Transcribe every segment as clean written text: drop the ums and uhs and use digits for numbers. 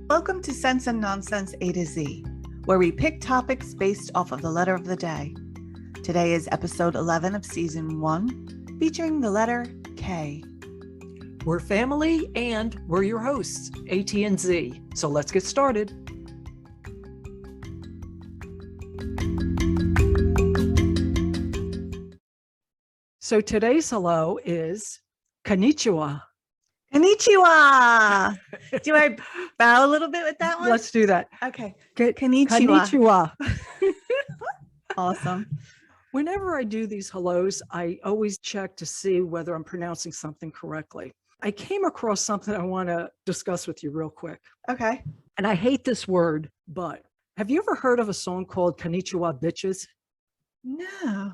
Welcome to Sense and Nonsense A to Z, where we pick topics based off of the letter of the day. Today is episode 11 of season 1, featuring the letter K. We're family and we're your hosts, AT and Z. So let's get started. So today's hello is Konnichiwa. Konnichiwa! Do I bow a little bit with that one? Let's do that. Okay. Konnichiwa. Awesome. Whenever I do these hellos, I always check to see whether I'm pronouncing something correctly. I came across something I want to discuss with you real quick. Okay. And I hate this word, but have you ever heard of a song called Konnichiwa Bitches? No.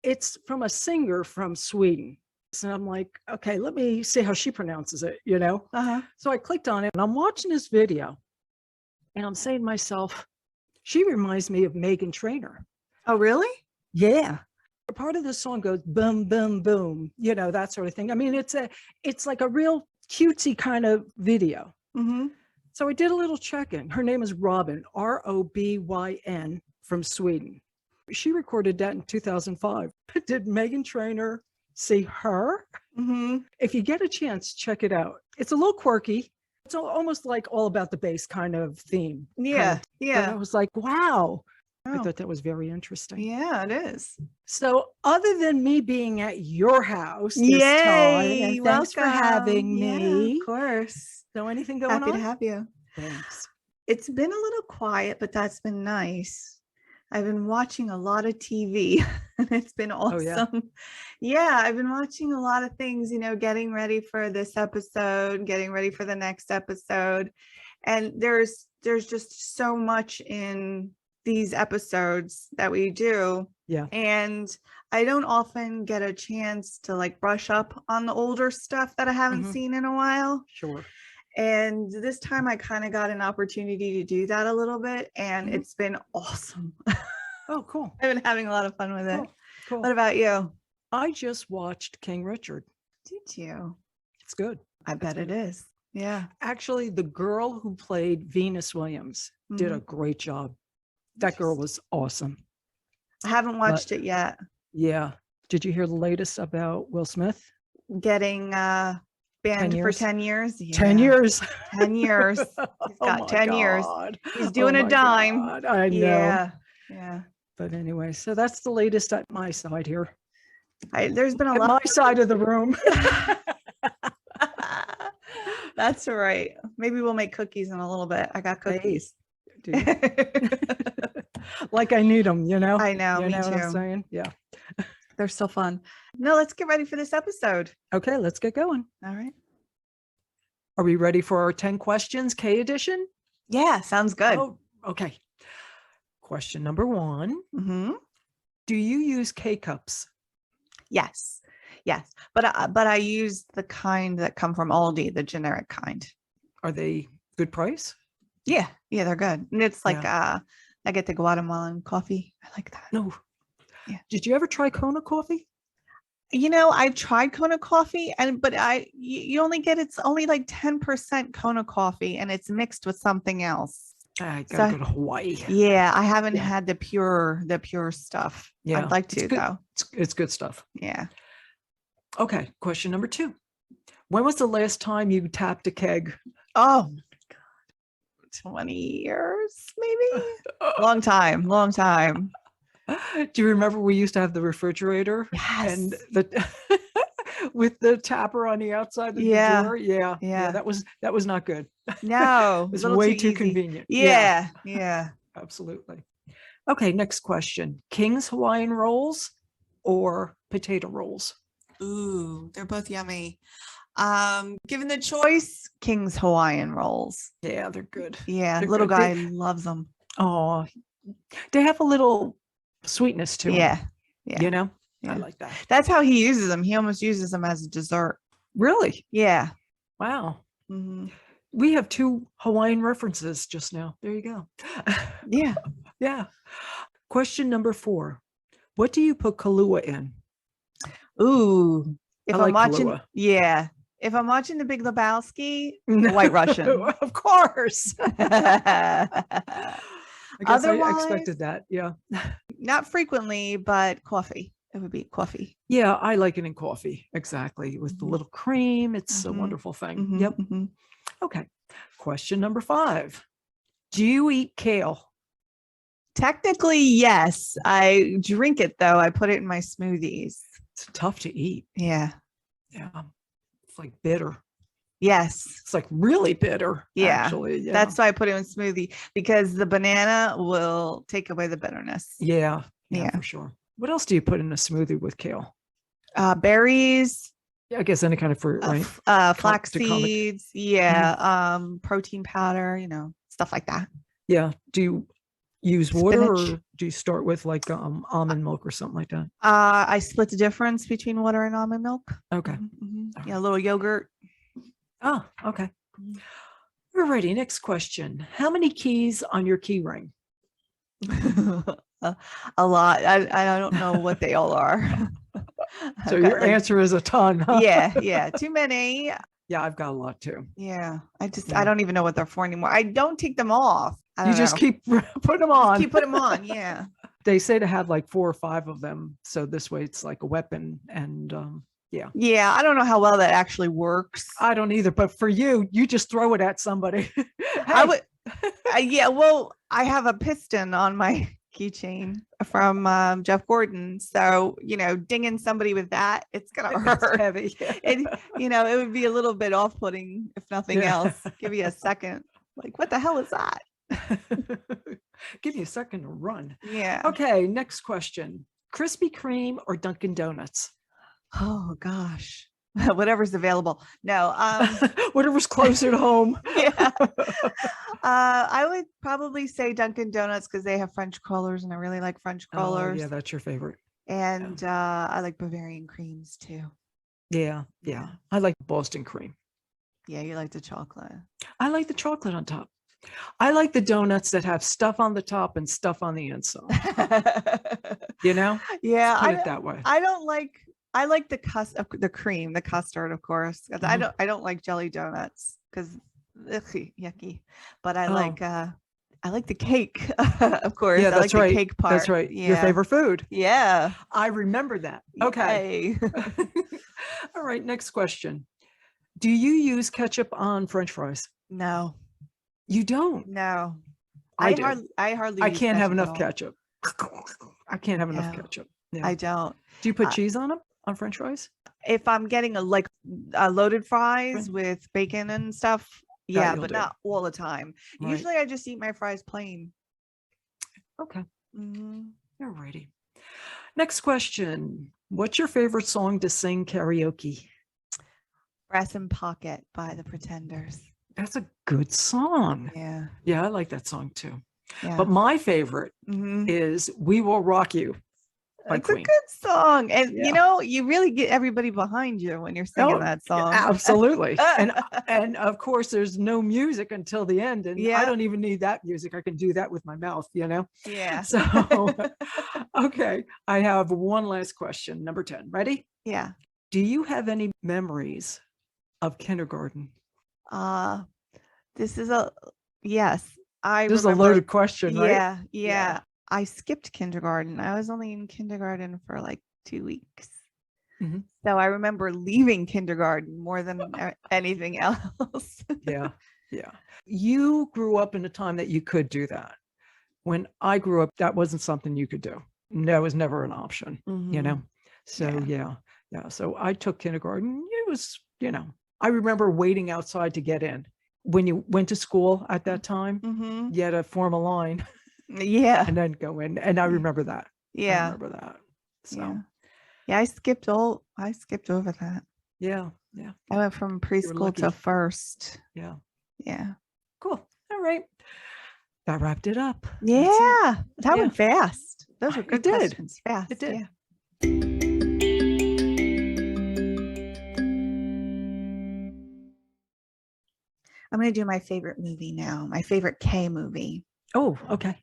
It's from a singer from Sweden. So I'm like, okay, let me see how she pronounces it, you know? Uh-huh. So I clicked on it and I'm watching this video and I'm saying to myself, she reminds me of Meghan Trainor. Oh, really? Yeah. Part of the song goes boom, boom, boom, you know, that sort of thing. I mean, it's like a real cutesy kind of video. Mm-hmm. So I did a little check-in. Her name is Robin, Robyn, from Sweden. She recorded that in 2005. Did Meghan Trainor see her? Mm-hmm. If you get a chance, check it out. It's a little quirky. It's almost like All About the Bass kind of theme. Yeah. Yeah. But I was like, wow. I Oh. thought that was very interesting. Yeah, it is. So other than me being at your house this Yay! time, and thanks for Welcome. having Yeah, me. of course. So anything going Happy on? to have you. Thanks. It's been a little quiet, but that's been nice. I've been watching a lot of TV and it's been awesome. Yeah, I've been watching a lot of things, getting ready for this episode, getting ready for the next episode. And there's just so much in these episodes that we do. Yeah. And I don't often get a chance to brush up on the older stuff that I haven't seen in a while. Sure. And this time I kind of got an opportunity to do that a little bit, and it's been awesome. Oh, cool. I've been having a lot of fun with it. Cool. What about you? I just watched King Richard. Did you? It's good. I bet it is. Yeah. Actually, the girl who played Venus Williams did a great job. That girl was awesome. I haven't watched it yet. Yeah. Did you hear the latest about Will Smith? Getting banned for 10 years. Yeah. 10 years. 10 years. He's got 10 years. He's doing a dime. God, I know. Yeah. Yeah. But anyway, so that's the latest at my side here. There's been a At lot. my side of the room. That's all right. Maybe we'll make cookies in a little bit. I got cookies. Like I need them, you know? I know. You Me know too. what I'm saying? Yeah. They're so fun. No, let's get ready for this episode. Okay, let's get going. All right. Are we ready for our 10 questions K edition? Yeah, sounds good. Oh, okay. Question number 1. Mm-hmm. Do you use K-cups? Yes. But I use the kind that come from Aldi, the generic kind. Are they good price? Yeah, they're good. And it's like I get the Guatemalan coffee. I like that. No. Yeah. Did you ever try Kona coffee? I've tried Kona coffee, but you only get, it's only like 10% Kona coffee, and it's mixed with something else. I gotta go to Hawaii. Yeah, I haven't had the pure stuff. Yeah, I'd like to though. It's good stuff. Yeah. Okay, question number 2. When was the last time you tapped a keg? Oh my God. 20 years, maybe? Long time. Do you remember we used to have the refrigerator? Yes. And the with the tapper on the outside of the door? Yeah. That was not good. No. It was way too convenient. Yeah. Absolutely. Okay, next question. King's Hawaiian rolls or potato rolls? Ooh, they're both yummy. Given the choice, King's Hawaiian rolls. Yeah, they're good. Yeah, They're little good. guy loves them. Oh, they have a little sweetness to them. Yeah. You know? Yeah. I like that. That's how he uses them. He almost uses them as a dessert. Really? Yeah. Wow. Mm-hmm. We have 2 Hawaiian references just now. There you go. Yeah. Yeah. Question number 4. What do you put Kahlua in? Ooh. If I I'm like watching, Kahlua. yeah. If I'm watching The Big Lebowski, White Russian. Of course. I guess I Otherwise, expected that. Yeah. not frequently, but coffee. It would be coffee. Yeah, I like it in coffee. Exactly. With the little cream. It's a wonderful thing. Yep. Okay. Question number 5. Do you eat kale? Technically, yes. I drink it though. I put it in my smoothies. It's tough to eat. Yeah. Yeah. It's like bitter. Yes. It's like really bitter. Yeah. Actually. Yeah. That's why I put it in smoothie, because the banana will take away the bitterness. Yeah. Yeah. For sure. What else do you put in a smoothie with kale? Berries. Yeah, I guess any kind of fruit, right? Flax seeds. Yeah. Protein powder, stuff like that. Yeah. Do you use water, Spinach. or do you start with like almond milk or something like that? I split the difference between water and almond milk. Okay. Yeah, a little yogurt. Oh, okay. Alrighty, next question. How many keys on your key ring? A lot. I don't know what they all are. So your answer is a ton, huh? Yeah. Too many. Yeah, I've got a lot too. Yeah. I don't even know what they're for anymore. I don't take them off. You just keep putting them on. Keep putting them on. Yeah. They say to have like 4 or 5 of them. So this way it's like a weapon. And yeah. Yeah. I don't know how well that actually works. I don't either. But for you just throw it at somebody. I would. Yeah. Well, I have a piston on my keychain from Jeff Gordon. So, dinging somebody with that, it's going to hurt. It's heavy. And, it would be a little bit off-putting if nothing else. Give you a second. Like, what the hell is that? Give you a second to run. Yeah. Okay. Next question. Krispy Kreme or Dunkin' Donuts? Oh gosh. Whatever's available. No. Whatever's closer to home. Yeah. I would probably say Dunkin' Donuts, because they have French crullers and I really like French crullers. Yeah, that's your favorite. And I like Bavarian creams too. Yeah. I like Boston cream. Yeah, you like the chocolate. I like the chocolate on top. I like the donuts that have stuff on the top and stuff on the inside. Yeah. Let's put it that way. I like the cream, the custard, of course. I don't like jelly donuts because yucky. But I like the cake, of course. Yeah, I like right. The cake part. That's right. Yeah. Your favorite food. Yeah. I remember that. Okay. Yay. All right. Next question. Do you use ketchup on French fries? No. You don't? No. I do. I hardly. I can't have enough ketchup. I can't have enough ketchup. Yeah. I don't. Do you put cheese on them on French fries? If I'm getting a loaded fries with bacon and stuff, yeah, but not all the time. Right. Usually I just eat my fries plain. Okay. All righty. Next question. What's your favorite song to sing karaoke? Breath in Pocket by the Pretenders. That's a good song. Yeah. Yeah, I like that song too. Yeah. But my favorite is We Will Rock You by It's Queen. A good song. And you really get everybody behind you when you're singing that song. Absolutely. and of course there's no music until the end. And I don't even need that music. I can do that with my mouth, Yeah. So okay. I have one last question. Number 10. Ready? Yeah. Do you have any memories of kindergarten? This is yes. This is a loaded question, right? Yeah. I skipped kindergarten. I was only in kindergarten for like 2 weeks. So I remember leaving kindergarten more than anything else. Yeah. You grew up in a time that you could do that. When I grew up, that wasn't something you could do. That was never an option, So yeah. So I took kindergarten. It was, I remember waiting outside to get in. When you went to school at that time, you had to form a line. Yeah. And then go in. And I remember that. Yeah. I remember that. So yeah, I skipped over that. Yeah. I went from preschool to first. Yeah. Cool. All right. That wrapped it up. Yeah. That went fast. Those were good questions. Fast. It did. Yeah. I'm going to do my favorite movie now. My favorite K movie. Oh, okay.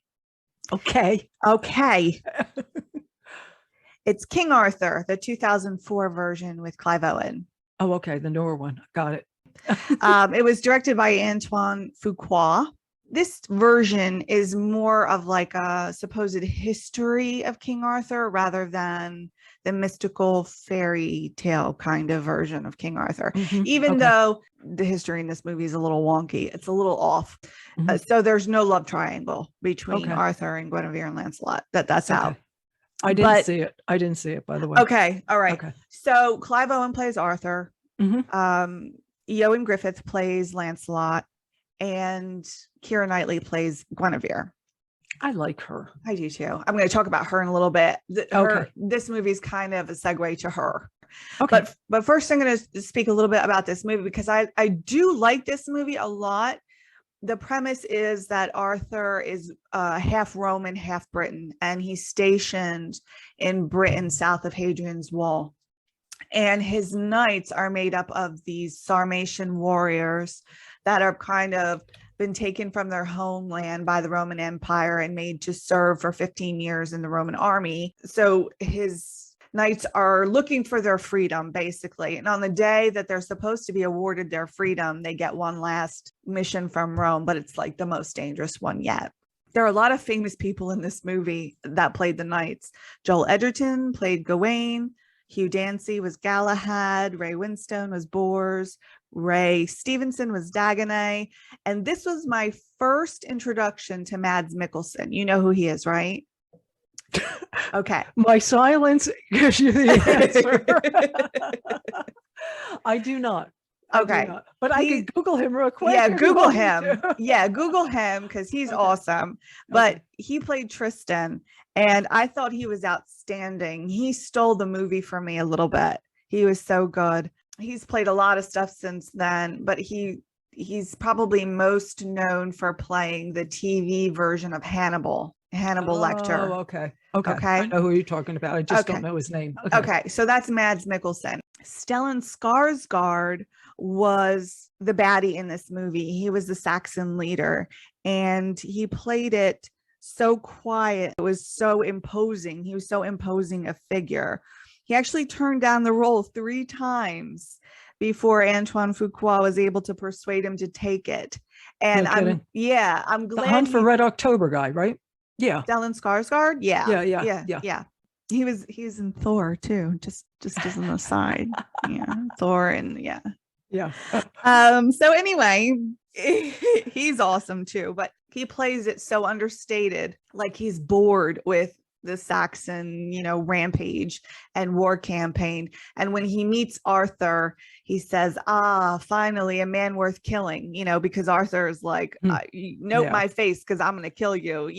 It's King Arthur, the 2004 version with Clive Owen. Oh, okay. The newer one. Got it. It was directed by Antoine Fuqua. This version is more of like a supposed history of King Arthur rather than the mystical fairy tale kind of version of King Arthur. Even though the history in this movie is a little wonky, it's a little off. So there's no love triangle between Arthur and Guinevere and Lancelot. That's out. I didn't see it. I didn't see it, by the way. Okay. All right. Okay. So Clive Owen plays Arthur. Ewan Griffith plays Lancelot, and Keira Knightley plays Guinevere. I like her. I do too. I'm going to talk about her in a little bit. This movie is kind of a segue to her. Okay. But first I'm going to speak a little bit about this movie because I do like this movie a lot. The premise is that Arthur is half Roman, half Briton, and he's stationed in Britain south of Hadrian's Wall. And his knights are made up of these Sarmatian warriors that are kind of been taken from their homeland by the Roman Empire and made to serve for 15 years in the Roman army. So his knights are looking for their freedom, basically. And on the day that they're supposed to be awarded their freedom, they get one last mission from Rome, but it's like the most dangerous one yet. There are a lot of famous people in this movie that played the knights. Joel Edgerton played Gawain. Hugh Dancy was Galahad, Ray Winstone was Bors, Ray Stevenson was Dagonet, and this was my first introduction to Mads Mikkelsen. You know who he is, right? Okay. My silence gives you the answer. I do not. Okay. But I can Google him real quick. Yeah, Google him. Yeah, Google him because he's awesome. But he played Tristan, and I thought he was outstanding. He stole the movie for me a little bit. He was so good. He's played a lot of stuff since then, but he's probably most known for playing the TV version of Hannibal Lecter. Okay. I know who you're talking about. I just don't know his name. Okay. So that's Mads Mikkelsen. Stellan Skarsgård was the baddie in this movie. He was the Saxon leader, and he played it so quiet. It was so imposing. He was so imposing a figure. He actually turned down the role 3 times before Antoine Fuqua was able to persuade him to take it. And I'm glad. The Hunt for Red October guy, right? Yeah. Stellan Skarsgård. Yeah. He was in Thor too, just as an aside. Yeah. Thor and yeah. So anyway, he's awesome too, but he plays it so understated, like he's bored with the Saxon, rampage and war campaign. And when he meets Arthur, he says, finally a man worth killing, because Arthur is like, note my face because I'm going to kill you,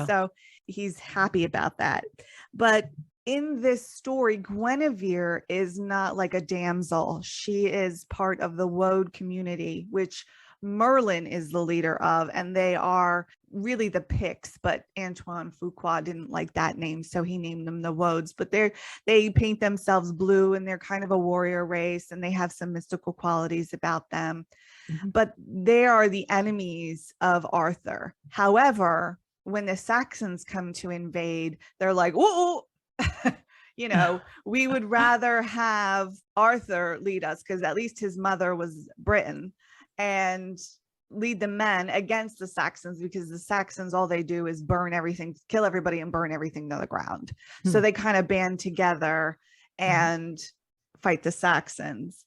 So he's happy about that. But in this story, Guinevere is not like a damsel. She is part of the Woad community, which Merlin is the leader of, and they are really the Picts, but Antoine Fuqua didn't like that name, so he named them the Woads. But they paint themselves blue, and they're kind of a warrior race, and they have some mystical qualities about them. But they are the enemies of Arthur. However, when the Saxons come to invade, they're like, whoa, we would rather have Arthur lead us because at least his mother was Britain, and lead the men against the Saxons, because the Saxons, all they do is burn everything, kill everybody and burn everything to the ground. So they kind of band together and fight the Saxons.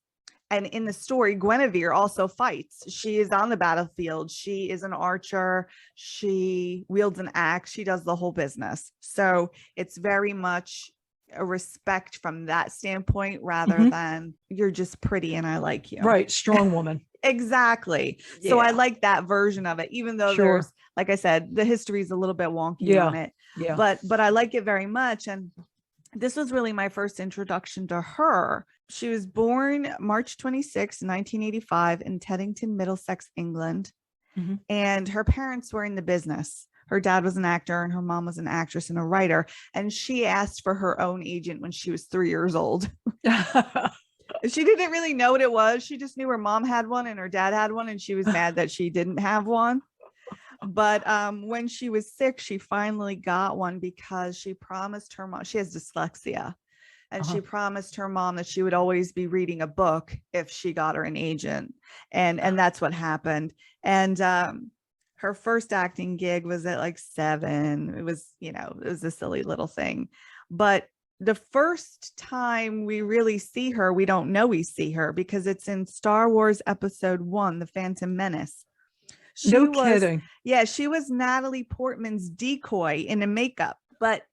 And in the story, Guinevere also fights. She is on the battlefield. She is an archer. She wields an axe. She does the whole business. So it's very much a respect from that standpoint rather than you're just pretty and I like you. Right. Strong woman. Exactly. Yeah. So I like that version of it, even though there's, like I said, the history is a little bit wonky on it. Yeah. But I like it very much. And this was really my first introduction to her. She was born March 26, 1985 in Teddington, Middlesex, England. And her parents were in the business. Her dad was an actor and her mom was an actress and a writer. And she asked for her own agent when she was 3 years old. She didn't really know what it was. She just knew her mom had one and her dad had one, and she was mad that she didn't have one. But when she was 6, she finally got one because she promised her mom, she has dyslexia, and she promised her mom that she would always be reading a book if she got her an agent. And that's what happened. And her first acting gig was at like 7. It was, it was a silly little thing. But the first time we really see her, we don't know we see her because it's in Star Wars Episode 1, The Phantom Menace. No kidding. Yeah, she was Natalie Portman's decoy in the makeup, but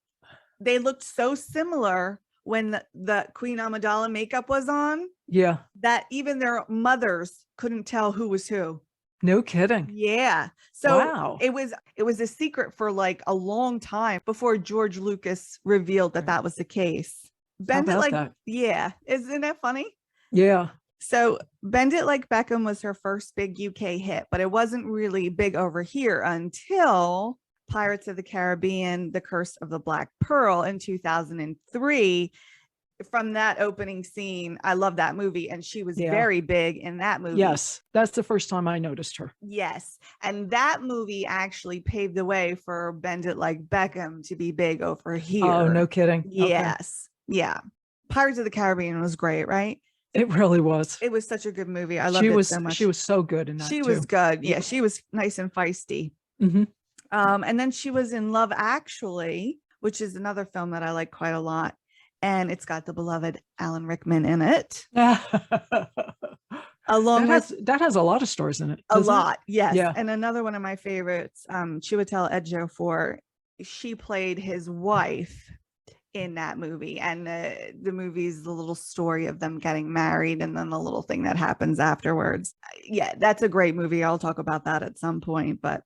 they looked so similar when the Queen Amidala makeup was on. Yeah. That even their mothers couldn't tell who was who. No kidding. Yeah. So wow. It was a secret for like a long time before George Lucas revealed that was the case. Bend It Like that? Yeah. Isn't that funny? Yeah. So Bend It Like Beckham was her first big UK hit, but it wasn't really big over here until Pirates of the Caribbean, The Curse of the Black Pearl in 2003. From that opening scene, I love that movie. And she was very big in that movie. Yes. That's the first time I noticed her. Yes. And that movie actually paved the way for Bend It Like Beckham to be big over here. Oh, no kidding. Yes. Okay. Yeah. Pirates of the Caribbean was great, right? It really was. It was such a good movie. I loved it so much. She was so good in that. She was good. Yeah. She was nice and feisty. Mm-hmm. And then she was in Love Actually, which is another film that I like quite a lot. And it's got the beloved Alan Rickman in it. Along that has a lot of stars in it. A lot, yes. Yeah. And another one of my favorites, Chiwetel Ejiofor, she played his wife in that movie. And the movie is the little story of them getting married and then the little thing that happens afterwards. Yeah, that's a great movie. I'll talk about that at some point, but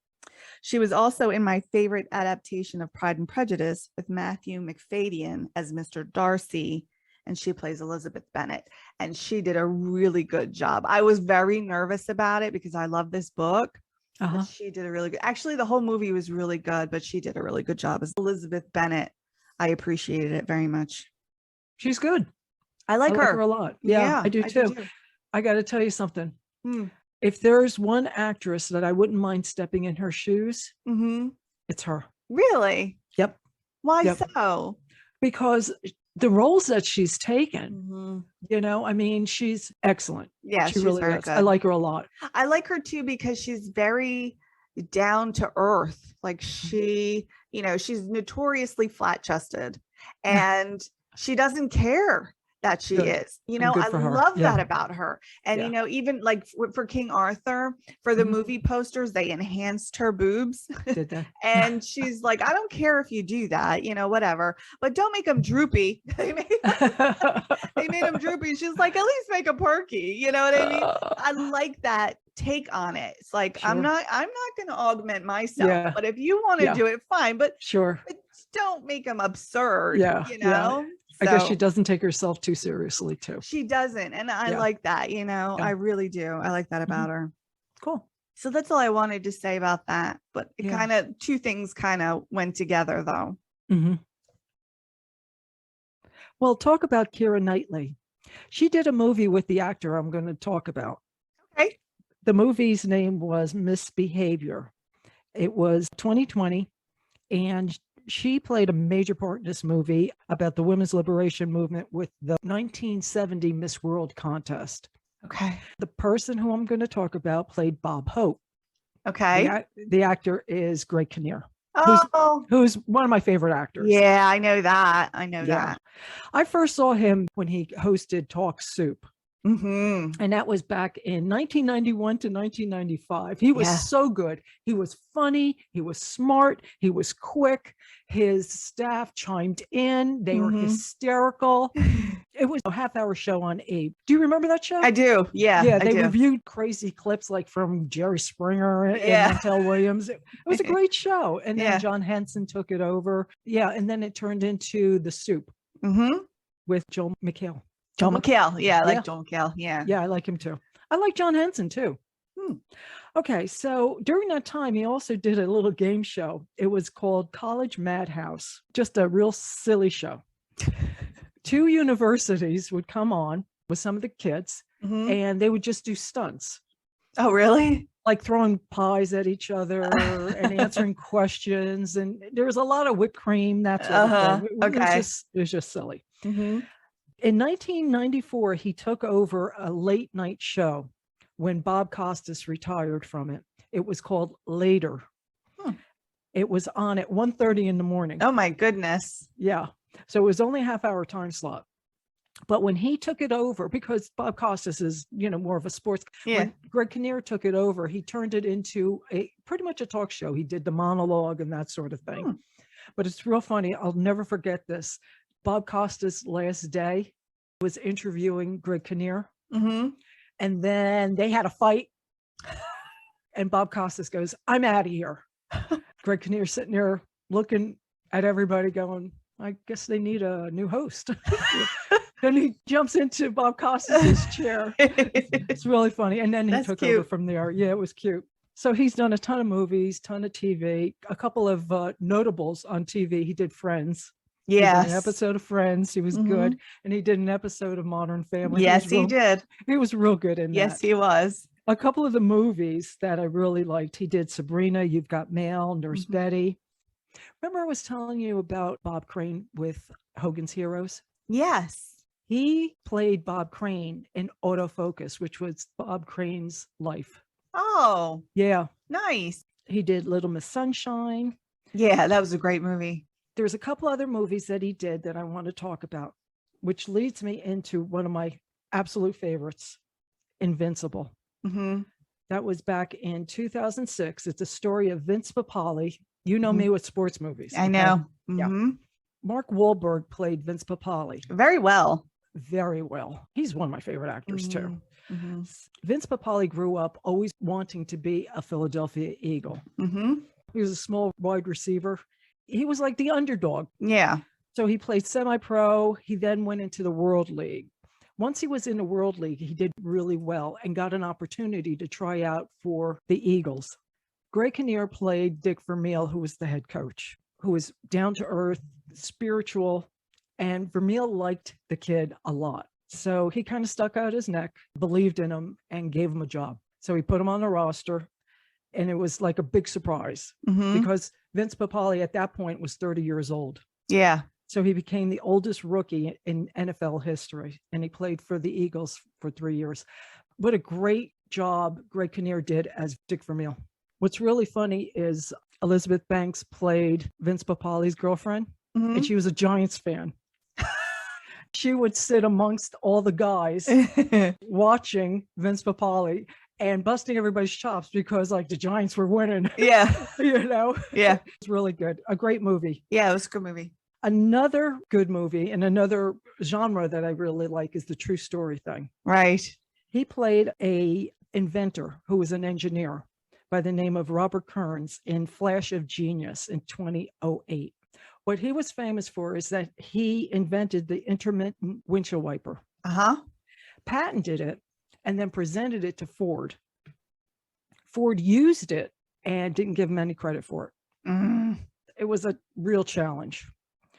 she was also in my favorite adaptation of Pride and Prejudice with Matthew Macfadyen as Mr. Darcy, and she plays Elizabeth Bennet, and she did a really good job. I was very nervous about it because I love this book. But she did a really good, actually the whole movie was really good, but she did a really good job as Elizabeth Bennet. I appreciated it very much. She's good. I like her a lot. Yeah, I do too. I got to tell you something. If there's one actress that I wouldn't mind stepping in her shoes, it's her. Really? Yep. Why so? Because the roles that she's taken, I mean, she's excellent. Yeah, she really is. Good. I like her a lot. I like her too because she's very down to earth. Like she's notoriously flat chested and she doesn't care that she is, I love that about her. And, even like for King Arthur, for the movie posters, they enhanced her boobs. Did they? And she's like, I don't care if you do that, whatever, but don't make them droopy. They made them droopy. She's like, at least make them perky. You know what I mean? I like that take on it. It's like, I'm not going to augment myself, but if you want to do it, fine. But but don't make them absurd. I guess she doesn't take herself too seriously too. She doesn't. And I like that, I really do. I like that about her. Cool. So that's all I wanted to say about that. But it two things kind of went together though. Well, talk about Keira Knightley. She did a movie with the actor I'm going to talk about. Okay. The movie's name was Misbehavior. It was 2020 and she played a major part in this movie about the women's liberation movement with the 1970 Miss World contest. Okay. The person who I'm going to talk about played Bob Hope. Okay. The actor is Greg Kinnear. Oh, who's one of my favorite actors. Yeah, I know that. That. I first saw him when he hosted Talk Soup. And that was back in 1991 to 1995. He was so good. He was funny. He was smart. He was quick. His staff chimed in. They were hysterical. It was a half-hour show on Abe. Do you remember that show? I do. Yeah. Yeah. They reviewed crazy clips like from Jerry Springer and Montel Williams. It was a great show. And then John Henson took it over. Yeah. And then it turned into The Soup with Joel McHale. Joel McHale. Yeah, I like Joel McHale. Yeah. Yeah, I like him too. I like John Henson too. Okay, so during that time, he also did a little game show. It was called College Madhouse, just a real silly show. 2 universities would come on with some of the kids and they would just do stunts. Oh, really? Like throwing pies at each other and answering questions. And there was a lot of whipped cream, that sort of thing. It was just silly. In 1994, he took over a late night show when Bob Costas retired from it. It was called Later. It was on at 1:30 in the morning. Oh my goodness. Yeah. So it was only a half-hour time slot. But when he took it over, because Bob Costas is, more of a sports. Yeah. When Greg Kinnear took it over, he turned it into pretty much a talk show. He did the monologue and that sort of thing. But it's real funny. I'll never forget this. Bob Costas' last day was interviewing Greg Kinnear. And then they had a fight. And Bob Costas goes, "I'm out of here." Greg Kinnear sitting there looking at everybody going, "I guess they need a new host." Then he jumps into Bob Costas' chair. It's really funny. And then he took over from there. Yeah, it was cute. So he's done a ton of movies, ton of TV, a couple of notables on TV. He did Friends. Yes. He did an episode of Friends. He was good. And he did an episode of Modern Family. Yes, he did. He was real good in that. Yes, he was. A couple of the movies that I really liked, he did Sabrina, You've Got Mail, Nurse Betty. Remember I was telling you about Bob Crane with Hogan's Heroes? Yes. He played Bob Crane in Autofocus, which was Bob Crane's life. Oh. Yeah. Nice. He did Little Miss Sunshine. Yeah, that was a great movie. There's a couple other movies that he did that I want to talk about, which leads me into one of my absolute favorites, Invincible. That was back in 2006. It's a story of Vince Papale. You know me with sports movies. I know. Yeah. Mark Wahlberg played Vince Papale. Very well. Very well. He's one of my favorite actors too. Vince Papale grew up always wanting to be a Philadelphia Eagle. He was a small wide receiver. He was like the underdog. Yeah. So he played semi-pro. He then went into the World League. Once he was in the World League, he did really well and got an opportunity to try out for the Eagles. Greg Kinnear played Dick Vermeil, who was the head coach, who was down to earth, spiritual, and Vermeil liked the kid a lot. So he kind of stuck out his neck, believed in him, and gave him a job. So he put him on the roster, and it was like a big surprise because Vince Papale at that point was 30 years old. Yeah. So he became the oldest rookie in NFL history, and he played for the Eagles for 3 years. What a great job Greg Kinnear did as Dick Vermeil. What's really funny is Elizabeth Banks played Vince Papale's girlfriend, and she was a Giants fan. She would sit amongst all the guys watching Vince Papale and busting everybody's chops because like the Giants were winning. Yeah. Yeah. It's really good. A great movie. Yeah, it was a good movie. Another good movie and another genre that I really like is the true story thing. Right. He played a inventor who was an engineer by the name of Robert Kearns in Flash of Genius in 2008. What he was famous for is that he invented the intermittent windshield wiper, patented it, and then presented it to Ford. Ford used it and didn't give him any credit for it. It was a real challenge.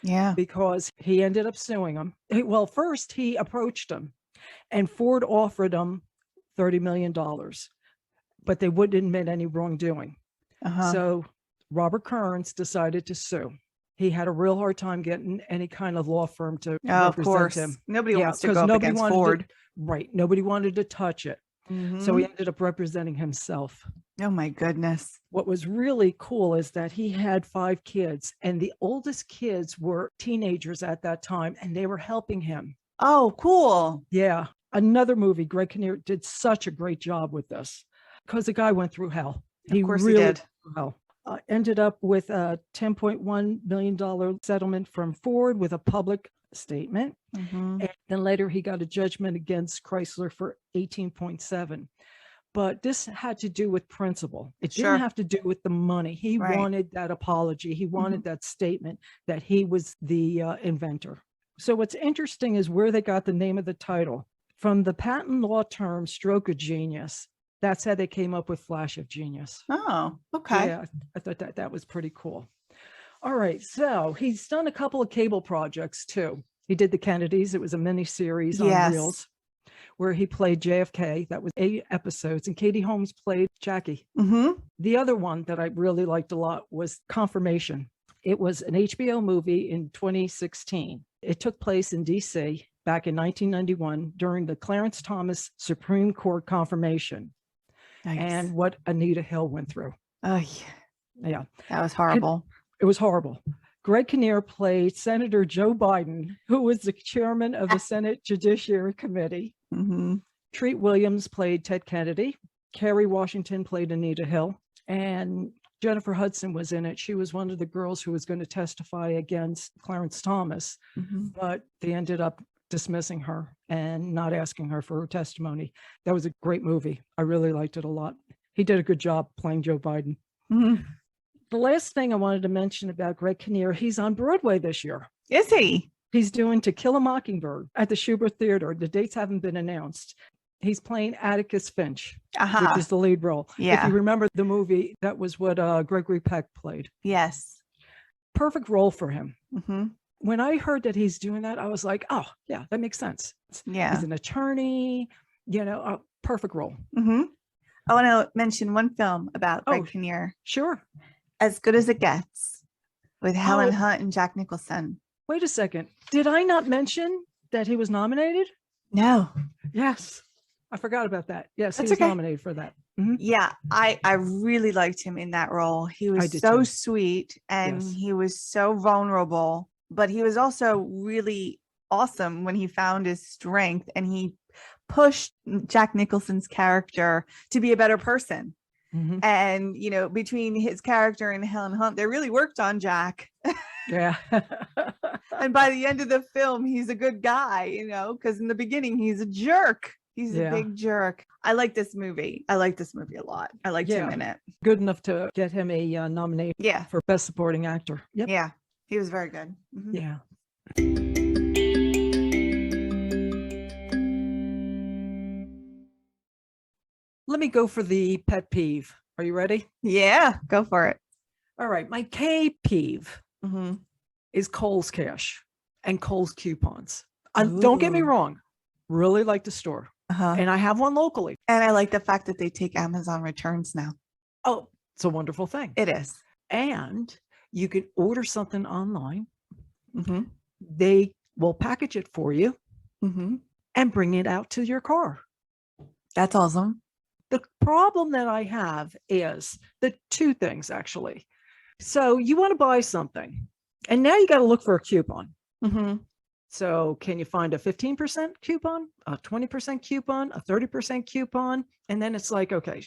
Yeah. Because he ended up suing him. Well, first he approached him and Ford offered him $30 million, but they wouldn't admit any wrongdoing. So Robert Kearns decided to sue. He had a real hard time getting any kind of law firm to represent him. Nobody wants to go up against Ford. Right. Nobody wanted to touch it. So he ended up representing himself. Oh my goodness. What was really cool is that he had 5 kids and the oldest kids were teenagers at that time and they were helping him. Oh, cool. Yeah. Another movie, Greg Kinnear did such a great job with this because the guy went through hell. Of course he did. Hell. Ended up with a $10.1 million settlement from Ford with a public statement. And then later he got a judgment against Chrysler for 18.7. But this had to do with principle. It didn't have to do with the money. He wanted that apology. He wanted that statement that he was the inventor. So what's interesting is where they got the name of the title. From the patent law term stroke of genius. That's how they came up with Flash of Genius. Oh, okay. Yeah, I thought that was pretty cool. All right, so he's done a couple of cable projects too. He did The Kennedys. It was a mini series on Reels where he played JFK. That was 8 episodes, and Katie Holmes played Jackie. The other one that I really liked a lot was Confirmation. It was an HBO movie in 2016. It took place in DC, back in 1991 during the Clarence Thomas Supreme Court confirmation. Nice. And what Anita Hill went through. Oh, yeah. That was horrible. It was horrible. Greg Kinnear played Senator Joe Biden, who was the chairman of the Senate Judiciary Committee. Mm-hmm. Treat Williams played Ted Kennedy. Kerry Washington played Anita Hill. And Jennifer Hudson was in it. She was one of the girls who was going to testify against Clarence Thomas, but they ended up dismissing her and not asking her for her testimony. That was a great movie. I really liked it a lot. He did a good job playing Joe Biden. Mm-hmm. The last thing I wanted to mention about Greg Kinnear, he's on Broadway this year. Is he? He's doing To Kill a Mockingbird at the Shubert Theater. The dates haven't been announced. He's playing Atticus Finch, which is the lead role. Yeah. If you remember the movie, that was what Gregory Peck played. Yes. Perfect role for him. Mm-hmm. When I heard that he's doing that, I was like, oh, yeah, that makes sense. Yeah. He's an attorney, perfect role. Mm-hmm. I want to mention one film about Greg Kinnear. Sure. As Good as It Gets, with Helen Hunt and Jack Nicholson. Wait a second. Did I not mention that he was nominated? No. Yes. I forgot about that. Yes, he was nominated for that. Mm-hmm. Yeah, I really liked him in that role. He was so sweet and he was so vulnerable, but he was also really awesome when he found his strength and he pushed Jack Nicholson's character to be a better person. Mm-hmm. And, between his character and Helen Hunt, they really worked on Jack. Yeah. And by the end of the film, he's a good guy, because in the beginning, he's a jerk. He's a big jerk. I like this movie. I like this movie a lot. I liked him in it. Good enough to get him a nomination for Best Supporting Actor. Yep. Yeah, he was very good. Mm-hmm. Yeah. Let me go for the pet peeve. Are you ready? Yeah, go for it. All right. My K peeve is Kohl's Cash and Kohl's coupons. Don't get me wrong. Really like the store. And I have one locally. And I like the fact that they take Amazon returns now. Oh, it's a wonderful thing. It is. And you can order something online. Mm-hmm. They will package it for you and bring it out to your car. That's awesome. The problem that I have is the two things, actually. So you want to buy something, and now you got to look for a coupon. Mm-hmm. So can you find a 15% coupon, a 20% coupon, a 30% coupon? And then it's like, okay,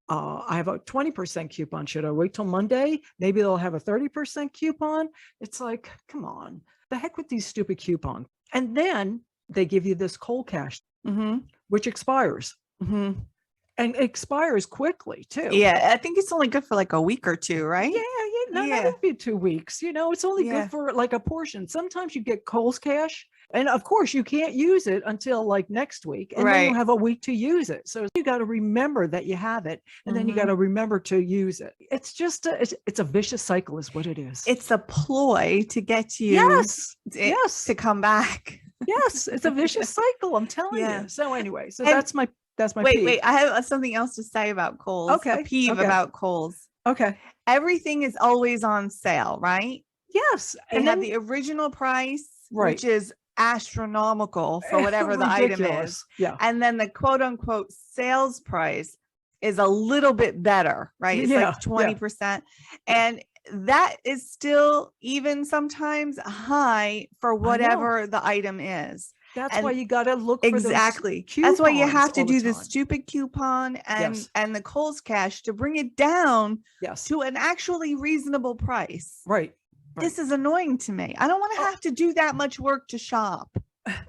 I have a 20% coupon. Should I wait till Monday? Maybe they'll have a 30% coupon. It's like, come on, the heck with these stupid coupons. And then they give you this Kohl Cash, which expires. Mm-hmm. And it expires quickly too. Yeah, I think it's only good for like a week or two, right? Not maybe 2 weeks. It's only good for like a portion. Sometimes you get Kohl's Cash, and of course you can't use it until like next week, and then you have a week to use it. So you got to remember that you have it, and then you got to remember to use it. It's just it's a vicious cycle, is what it is. It's a ploy to get you, to come back. Yes, it's a vicious cycle. I'm telling you. So anyway, that's my. Wait, peeve. I have something else to say about Kohl's. Okay. A peeve about Kohl's. Okay. Everything is always on sale, right? Yes. And then the original price, which is astronomical for whatever the item is. Yeah. And then the quote unquote sales price is a little bit better, right? It's like 20%. Yeah. And that is still even sometimes high for whatever the item is. That's why you got to look for those coupons. That's why you have to do the stupid coupon and the Kohl's Cash to bring it down to an actually reasonable price. Right. This is annoying to me. I don't want to have to do that much work to shop.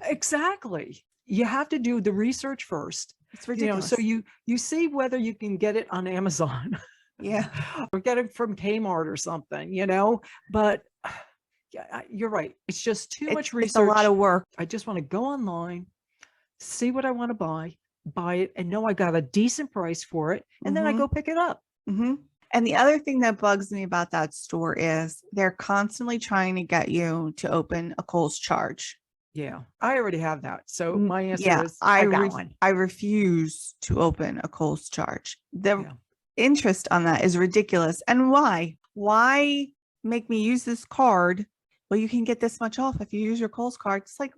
Exactly. You have to do the research first. It's ridiculous. So you see whether you can get it on Amazon. Yeah. Or get it from Kmart or something, but you're right. It's just too much research. It's a lot of work. I just want to go online, see what I want to buy it, and know I got a decent price for it. And then I go pick it up. Mm-hmm. And the other thing that bugs me about that store is they're constantly trying to get you to open a Kohl's charge. Yeah, I already have that. So my answer is I refuse to open a Kohl's charge. The interest on that is ridiculous. And why? Why make me use this card? Well, you can get this much off if you use your Kohl's card. It's like,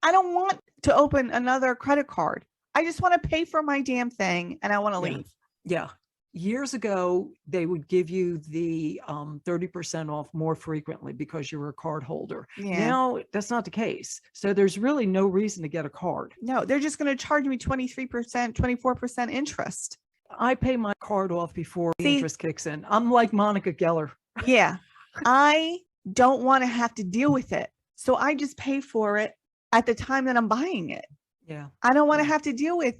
I don't want to open another credit card. I just want to pay for my damn thing and I want to leave. Yeah. Years ago, they would give you the 30% off more frequently because you were a card holder. Yeah. Now, that's not the case. So there's really no reason to get a card. No, they're just going to charge me 23%, 24% interest. I pay my card off before the interest kicks in. I'm like Monica Geller. Yeah. I don't want to have to deal with it. So I just pay for it at the time that I'm buying it. Yeah. I don't want to have to deal with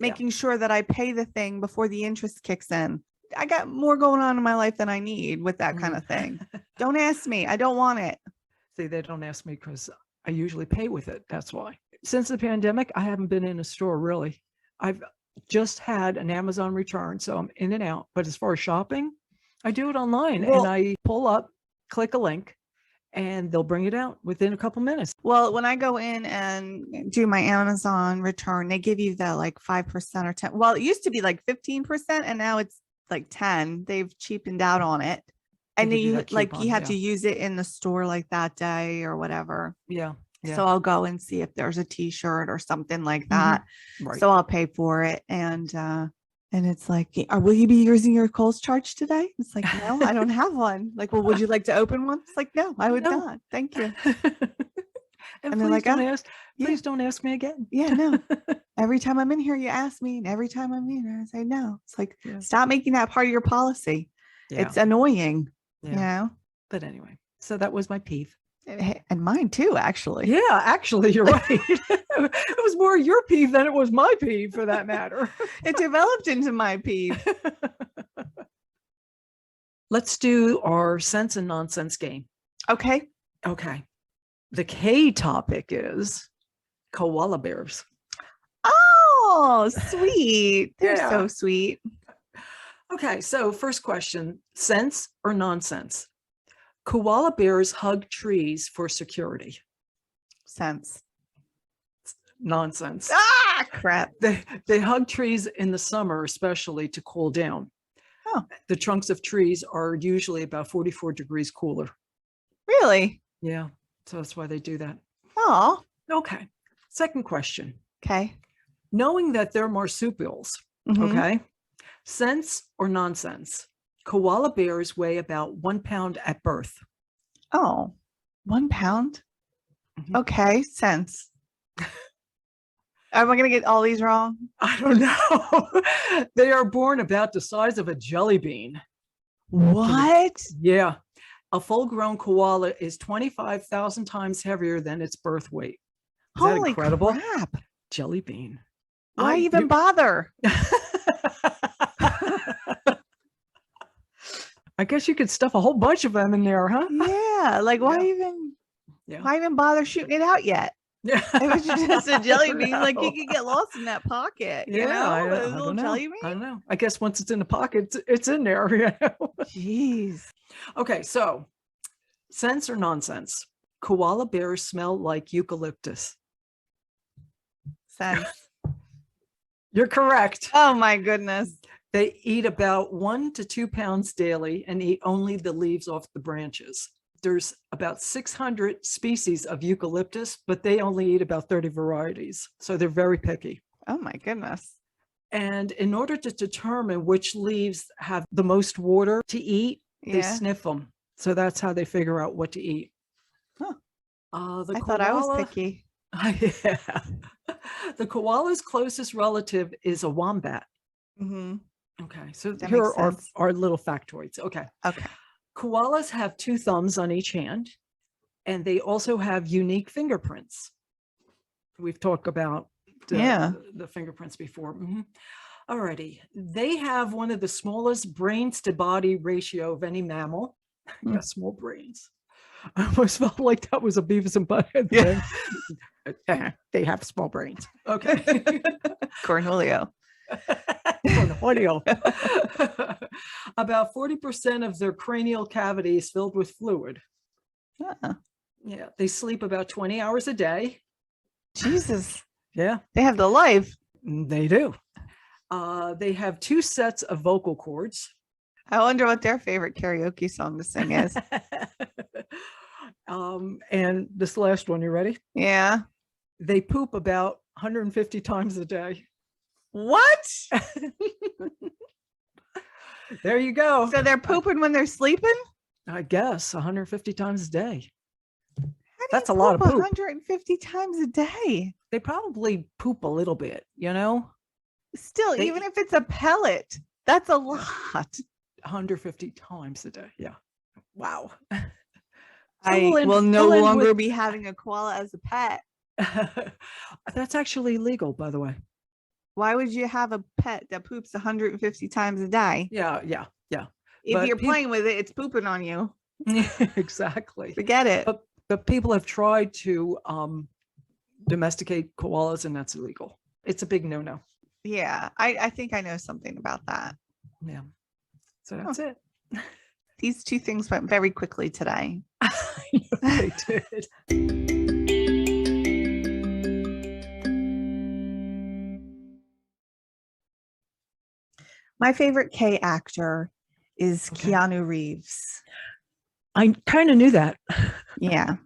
making sure that I pay the thing before the interest kicks in. I got more going on in my life than I need with that kind of thing. Don't ask me. I don't want it. See, they don't ask me because I usually pay with it. That's why. Since the pandemic, I haven't been in a store really. I've just had an Amazon return, so I'm in and out. But as far as shopping, I do it online and I pull up, click a link, and they'll bring it out within a couple minutes. Well, when I go in and do my Amazon return, they give you the like 5% or 10. Well, it used to be like 15% and now it's like 10. They've cheapened out on it. And then you have to use it in the store like that day or whatever. Yeah. So I'll go and see if there's a t-shirt or something like that. Right. So I'll pay for it. And it's like, will you be using your Kohl's charge today? It's like, no, I don't have one. Like, well, would you like to open one? It's like, no, I would not. Thank you. And they're like, please don't ask me again. Yeah, no. Every time I'm in here, you ask me. And every time I'm in here, I say no. It's like, stop making that part of your policy. Yeah. It's annoying, you know? But anyway, so that was my peeve. And mine too, actually. Yeah, actually, you're right. It was more your peeve than it was my peeve for that matter. It developed into my peeve. Let's do our sense and nonsense game. Okay. The K topic is koala bears. Oh, sweet. They're so sweet. Okay, so first question, sense or nonsense? Koala bears hug trees for security. Sense. Nonsense. Ah, crap. They hug trees in the summer, especially to cool down. Oh. The trunks of trees are usually about 44 degrees cooler. Really? Yeah. So that's why they do that. Oh. Okay. Second question. Okay. Knowing that they're marsupials, okay? Sense or nonsense? Koala bears weigh about 1 pound at birth. Oh, 1 pound? Okay, sense. Am I going to get all these wrong? I don't know. They are born about the size of a jelly bean. What? Yeah. A full-grown koala is 25,000 times heavier than its birth weight. Is that incredible? Crap. Jelly bean. Why even bother? I guess you could stuff a whole bunch of them in there, huh? Yeah. Like, why even bother shooting it out yet? Yeah. It was just a jelly bean. Like, you could get lost in that pocket. You know? I Little jelly bean. I don't know. I guess once it's in the pocket, it's in there. You know? Jeez. Okay. So sense or nonsense? Koala bears smell like eucalyptus. Sense. You're correct. Oh my goodness. They eat about 1 to 2 pounds daily and eat only the leaves off the branches. There's about 600 species of eucalyptus, but they only eat about 30 varieties. So they're very picky. Oh my goodness. And in order to determine which leaves have the most water to eat, they sniff them. So that's how they figure out what to eat. Huh. I thought I was picky. Yeah. The koala's closest relative is a wombat. Okay, so here are our little factoids. Okay. Koalas have 2 thumbs on each hand, and they also have unique fingerprints. We've talked about the fingerprints before. Alrighty. They have one of the smallest brains to body ratio of any mammal. Got small brains. I almost felt like that was a Beavis and Butthead thing. They have small brains. Okay. Cornholio. About 40% of their cranial cavity is filled with fluid. Yeah, they sleep about 20 hours a day. Jesus. Yeah. They have the life. They do. They have 2 sets of vocal cords. I wonder what their favorite karaoke song to sing is. And this last one, you ready? Yeah. They poop about 150 times a day. What? There you go. So they're pooping when they're sleeping? I guess 150 times a day. That's a lot of poop. 150 times a day. They probably poop a little bit, you know? Still, even if it's a pellet, that's a lot. 150 times a day. Yeah. Wow. I will no longer be having a koala as a pet. That's actually legal, by the way. Why would you have a pet that poops 150 times a day? Yeah. If you're playing with it, it's pooping on you. Exactly. Forget it. But people have tried to domesticate koalas, and that's illegal. It's a big no-no. Yeah, I think I know something about that. Yeah. So that's it. These two things went very quickly today. They did. My favorite K actor is Keanu Reeves. I kind of knew that. Yeah.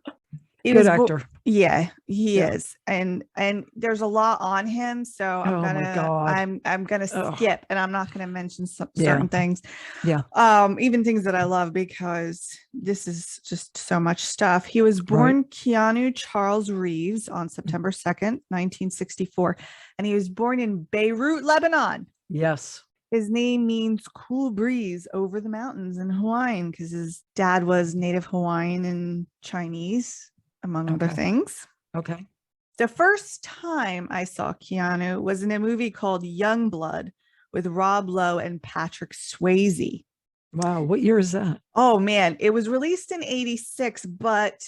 Good actor. Yeah, he is. And there's a lot on him. So I'm gonna skip, and I'm not gonna mention certain things. Yeah. Even things that I love, because this is just so much stuff. He was born Keanu Charles Reeves on September 2nd, 1964. And he was born in Beirut, Lebanon. Yes. His name means cool breeze over the mountains in Hawaiian, because his dad was native Hawaiian and Chinese, among other things. Okay. The first time I saw Keanu was in a movie called Youngblood with Rob Lowe and Patrick Swayze. Wow. What year is that? Oh, man. It was released in 86, but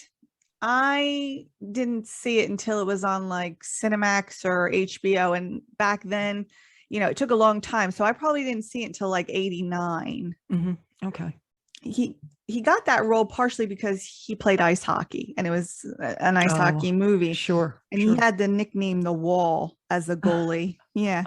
I didn't see it until it was on like Cinemax or HBO. And back then, you know, it took a long time. So I probably didn't see it until like 89. Mm-hmm. Okay. He got that role partially because he played ice hockey, and it was an ice hockey movie. Sure. And he had the nickname The Wall as a goalie. Yeah.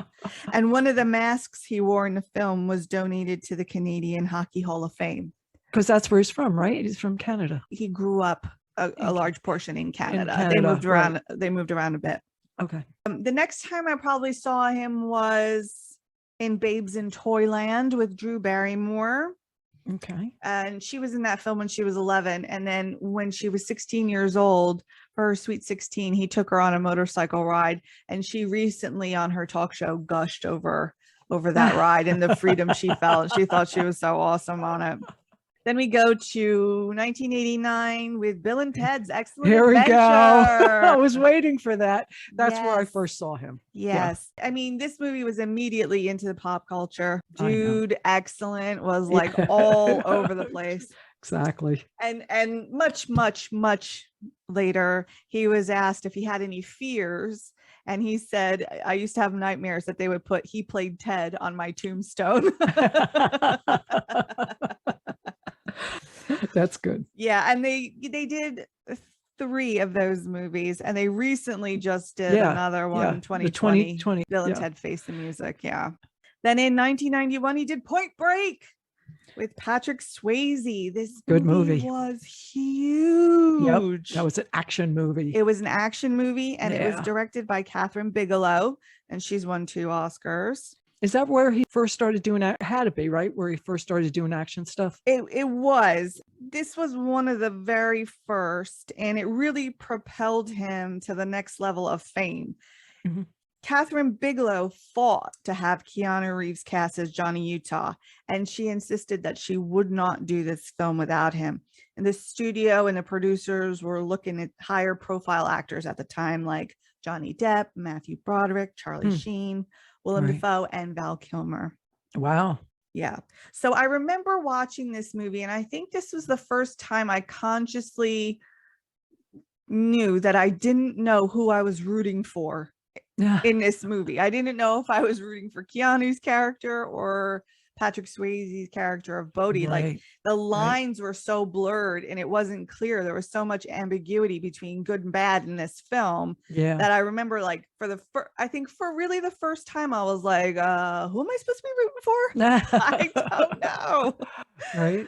And one of the masks he wore in the film was donated to the Canadian Hockey Hall of Fame. Because that's where he's from, right? He's from Canada. He grew up a large portion in Canada. They moved around. Right. They moved around a bit. Okay. The next time I probably saw him was in Babes in Toyland with Drew Barrymore. Okay. And she was in that film when she was 11. And then when she was 16 years old, for her sweet 16, he took her on a motorcycle ride. And she recently on her talk show gushed over that ride and the freedom she felt. She thought she was so awesome on it. Then we go to 1989 with Bill and Ted's Excellent Adventure. Here we go. I was waiting for that. That's where I first saw him. Yes. Yeah. I mean, this movie was immediately into the pop culture. Dude, Excellent was like all over the place. Exactly. And much, much, much later, he was asked if he had any fears. And he said, I used to have nightmares that they would put, he played Ted on my tombstone. That's good. Yeah. And they did 3 of those movies, and they recently just did another one in 2020. Bill and Ted Face the Music. Yeah. Then in 1991, he did Point Break with Patrick Swayze. This good movie was huge. Yep. That was an action movie. It was an action movie, and it was directed by Catherine Bigelow, and she's won 2 Oscars. Is that where he first started doing that? Had to be, right? Where he first started doing action stuff? It was. This was one of the very first, and it really propelled him to the next level of fame. Mm-hmm. Catherine Bigelow fought to have Keanu Reeves cast as Johnny Utah, and she insisted that she would not do this film without him. And the studio and the producers were looking at higher profile actors at the time, like Johnny Depp, Matthew Broderick, Charlie Sheen, Willem Dafoe, and Val Kilmer. Wow. Yeah. So I remember watching this movie, and I think this was the first time I consciously knew that I didn't know who I was rooting for in this movie. I didn't know if I was rooting for Keanu's character or Patrick Swayze's character of Bodhi. Like the lines were so blurred and it wasn't clear. There was so much ambiguity between good and bad in this film that I remember, like, I think for really the first time I was like, who am I supposed to be rooting for? I don't know. Right.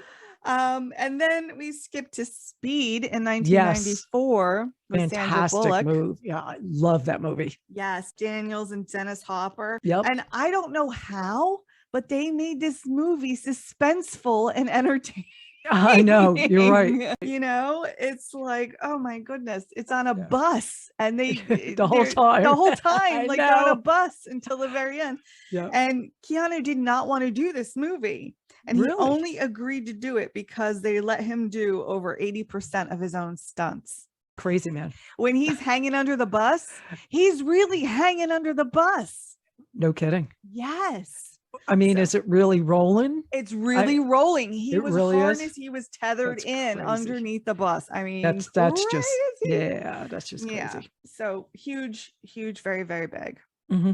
And then we skipped to Speed in Yes. 1994 with Sandra Fantastic Bullock. movie. Yeah, I love that movie. Yes, Daniels and Dennis Hopper. Yep. And I don't know how, but they made this movie suspenseful and entertaining. I know, you're right. You know, it's like, oh my goodness, it's on a bus, and they the whole time, like they're on a know. bus until the very end. Yeah. And Keanu did not want to do this movie, and he only agreed to do it because they let him do over 80% of his own stunts. Crazy man. When he's hanging under the bus, he's really hanging under the bus. No kidding. Yes. I mean, is it really rolling? It's really rolling. He was really harnessed. He was tethered in underneath the bus. I mean, that's crazy. Just, yeah, that's just crazy. Yeah. So huge, very, very big. Mm-hmm.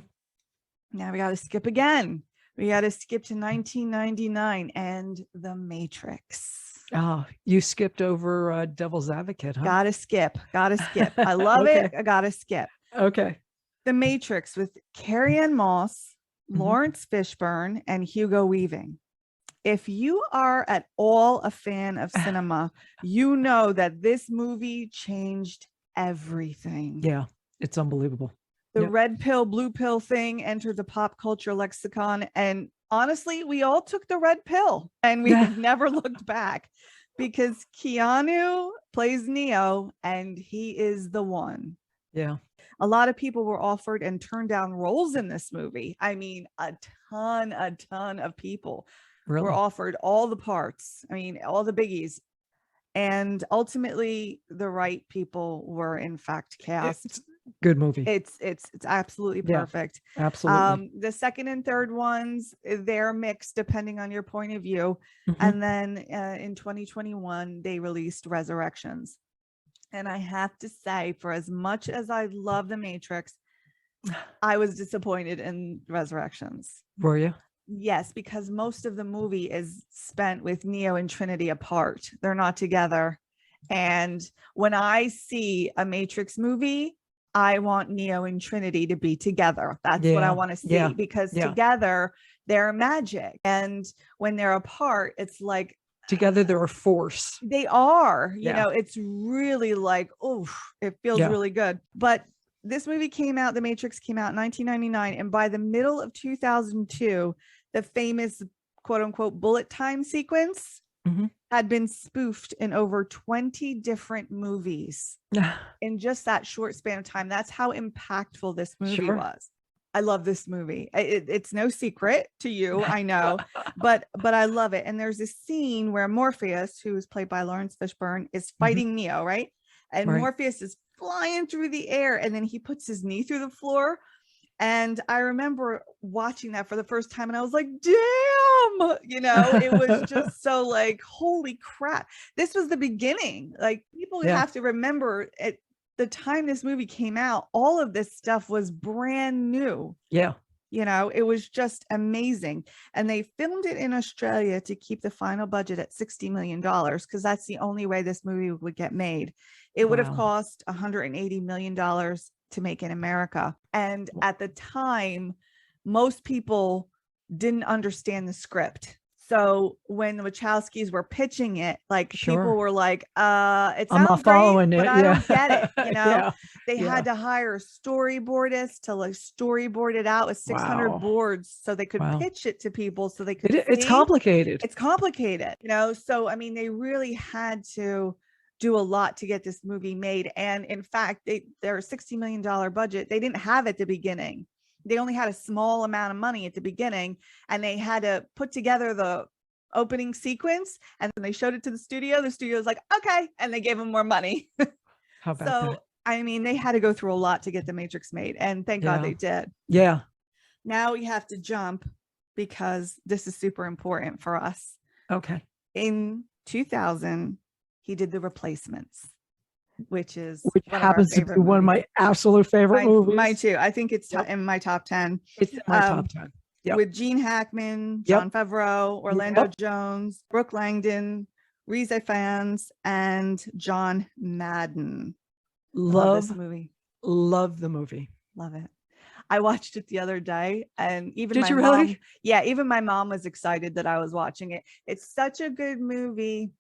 Now we got to skip again. We got to skip to 1999 and The Matrix. Oh, you skipped over Devil's Advocate, huh? Gotta skip. I love it. I gotta skip. Okay. The Matrix with Carrie-Anne Moss, Lawrence Fishburne, and Hugo Weaving. If you are at all a fan of cinema, you know that this movie changed everything. Yeah, it's unbelievable. The red pill, blue pill thing entered the pop culture lexicon. And honestly, we all took the red pill and we've never looked back, because Keanu plays Neo and he is the one. Yeah. A lot of people were offered and turned down roles in this movie. I mean, a ton of people were offered all the parts. I mean, all the biggies. And ultimately, the right people were in fact cast. It's good movie. It's absolutely perfect. Yeah, absolutely. The second and third ones, they're mixed depending on your point of view. And then in 2021, they released Resurrections. And I have to say, for as much as I love The Matrix, I was disappointed in Resurrections. Were you? Yes, because most of the movie is spent with Neo and Trinity apart. They're not together. And when I see a Matrix movie, I want Neo and Trinity to be together. That's what I want to see, because together they're magic. And when they're apart, it's like, together they're a force. They are, you know, it's really like, oh, it feels really good. But this movie came out, The Matrix came out in 1999. And by the middle of 2002, the famous quote unquote bullet time sequence had been spoofed in over 20 different movies in just that short span of time. That's how impactful this movie was. I love this movie. It's no secret to you, I know, but I love it. And there's this scene where Morpheus, who is played by Lawrence Fishburne, is fighting Neo, right? And Morpheus is flying through the air, and then he puts his knee through the floor. And I remember watching that for the first time, and I was like, damn, you know, it was just so like, holy crap. This was the beginning. Like, people have to remember it. The time this movie came out, all of this stuff was brand new. Yeah. You know, it was just amazing. And they filmed it in Australia to keep the final budget at $60 million, because that's the only way this movie would get made. It would have cost $180 million to make in America. And at the time, most people didn't understand the script. So when the Wachowskis were pitching it, like people were like, it sounds not following it, but I don't get it. You know, they had to hire storyboardists to like storyboard it out with 600 boards so they could pitch it to people, so they could. It's complicated. It's complicated, you know. So I mean, they really had to do a lot to get this movie made. And in fact, their $60 million budget, they didn't have at the beginning. They only had a small amount of money at the beginning, and they had to put together the opening sequence. And when they showed it to the studio was like, okay. And they gave them more money. How about that? I mean, they had to go through a lot to get The Matrix made, and thank God they did. Yeah. Now we have to jump, because this is super important for us. Okay. In 2000, he did The Replacements, which happens to be one of my absolute favorite movies. Mine too. I think it's in my top 10. It's in my top 10. With Gene Hackman, Jon Favreau, Orlando Jones, Brooke Langdon, Rhys Ifans, and John Madden. Love this movie. Love the movie. Love it. I watched it the other day, and even Did my you mom, really? yeah, even my mom was excited that I was watching it. It's such a good movie.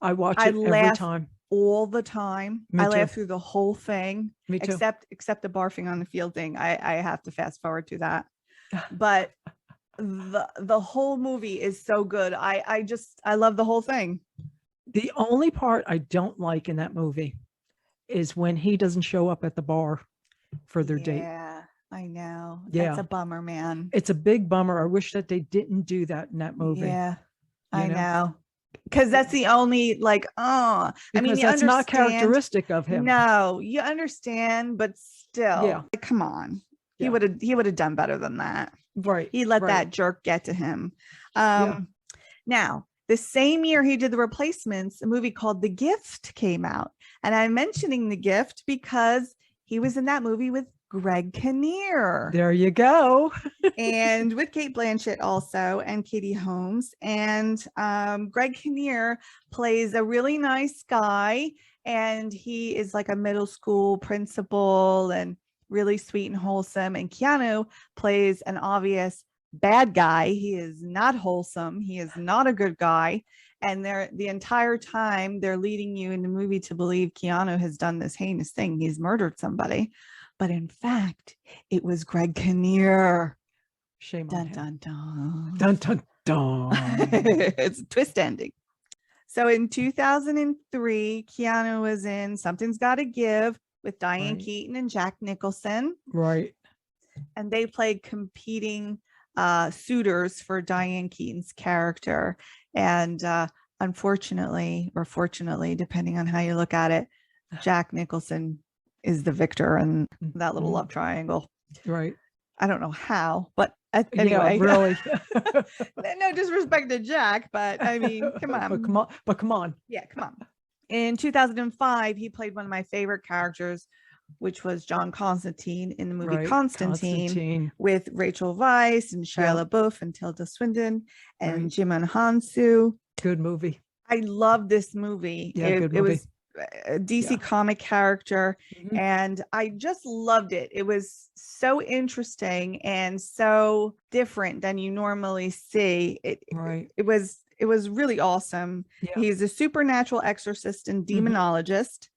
I watch I it every laugh time. all the time. Me I too. laugh through the whole thing, Me too. except the barfing on the field thing. I have to fast forward to that. But the whole movie is so good. I love the whole thing. The only part I don't like in that movie is when he doesn't show up at the bar for their date. Yeah, I know. That's Yeah. a bummer, man. It's a big bummer. I wish that they didn't do that in that movie. Yeah, you I know. Because that's the only like, I mean, Because you that's not understand. characteristic of him. No, you understand, but still, Yeah. like, come on. He Yeah. would have done better than that. Right. He let right. that jerk get to him. Yeah. Now, the same year he did The Replacements, a movie called The Gift came out. And I'm mentioning The Gift because he was in that movie with Greg Kinnear. There you go. And with Kate Blanchett also, and Katie Holmes. And Greg Kinnear plays a really nice guy, and he is like a middle school principal and really sweet and wholesome. And Keanu plays an obvious bad guy. He is not wholesome. He is not a good guy. And they're the entire time they're leading you in the movie to believe Keanu has done this heinous thing. He's murdered somebody. But in fact, it was Greg Kinnear. Shame dun, on him. dun, dun. Dun, dun, dun. It's a twist ending. So in 2003, Keanu was in Something's Gotta Give with Diane Keaton and Jack Nicholson. Right. And they played competing suitors for Diane Keaton's character. And unfortunately, or fortunately, depending on how you look at it, Jack Nicholson is the victor in that little love triangle. Right. I don't know how, but anyway. Yeah, really. No disrespect to Jack, but I mean, come on. But come on. Yeah, come on. In 2005, he played one of my favorite characters, which was John Constantine in the movie Constantine, with Rachel Weisz and Shia LaBeouf and Tilda Swinton and Jimon Hansu. Good movie. I love this movie. Yeah, good movie. It was a DC comic character, and I just loved it. It was so interesting and so different than you normally see. It was really awesome. He's a supernatural exorcist and demonologist,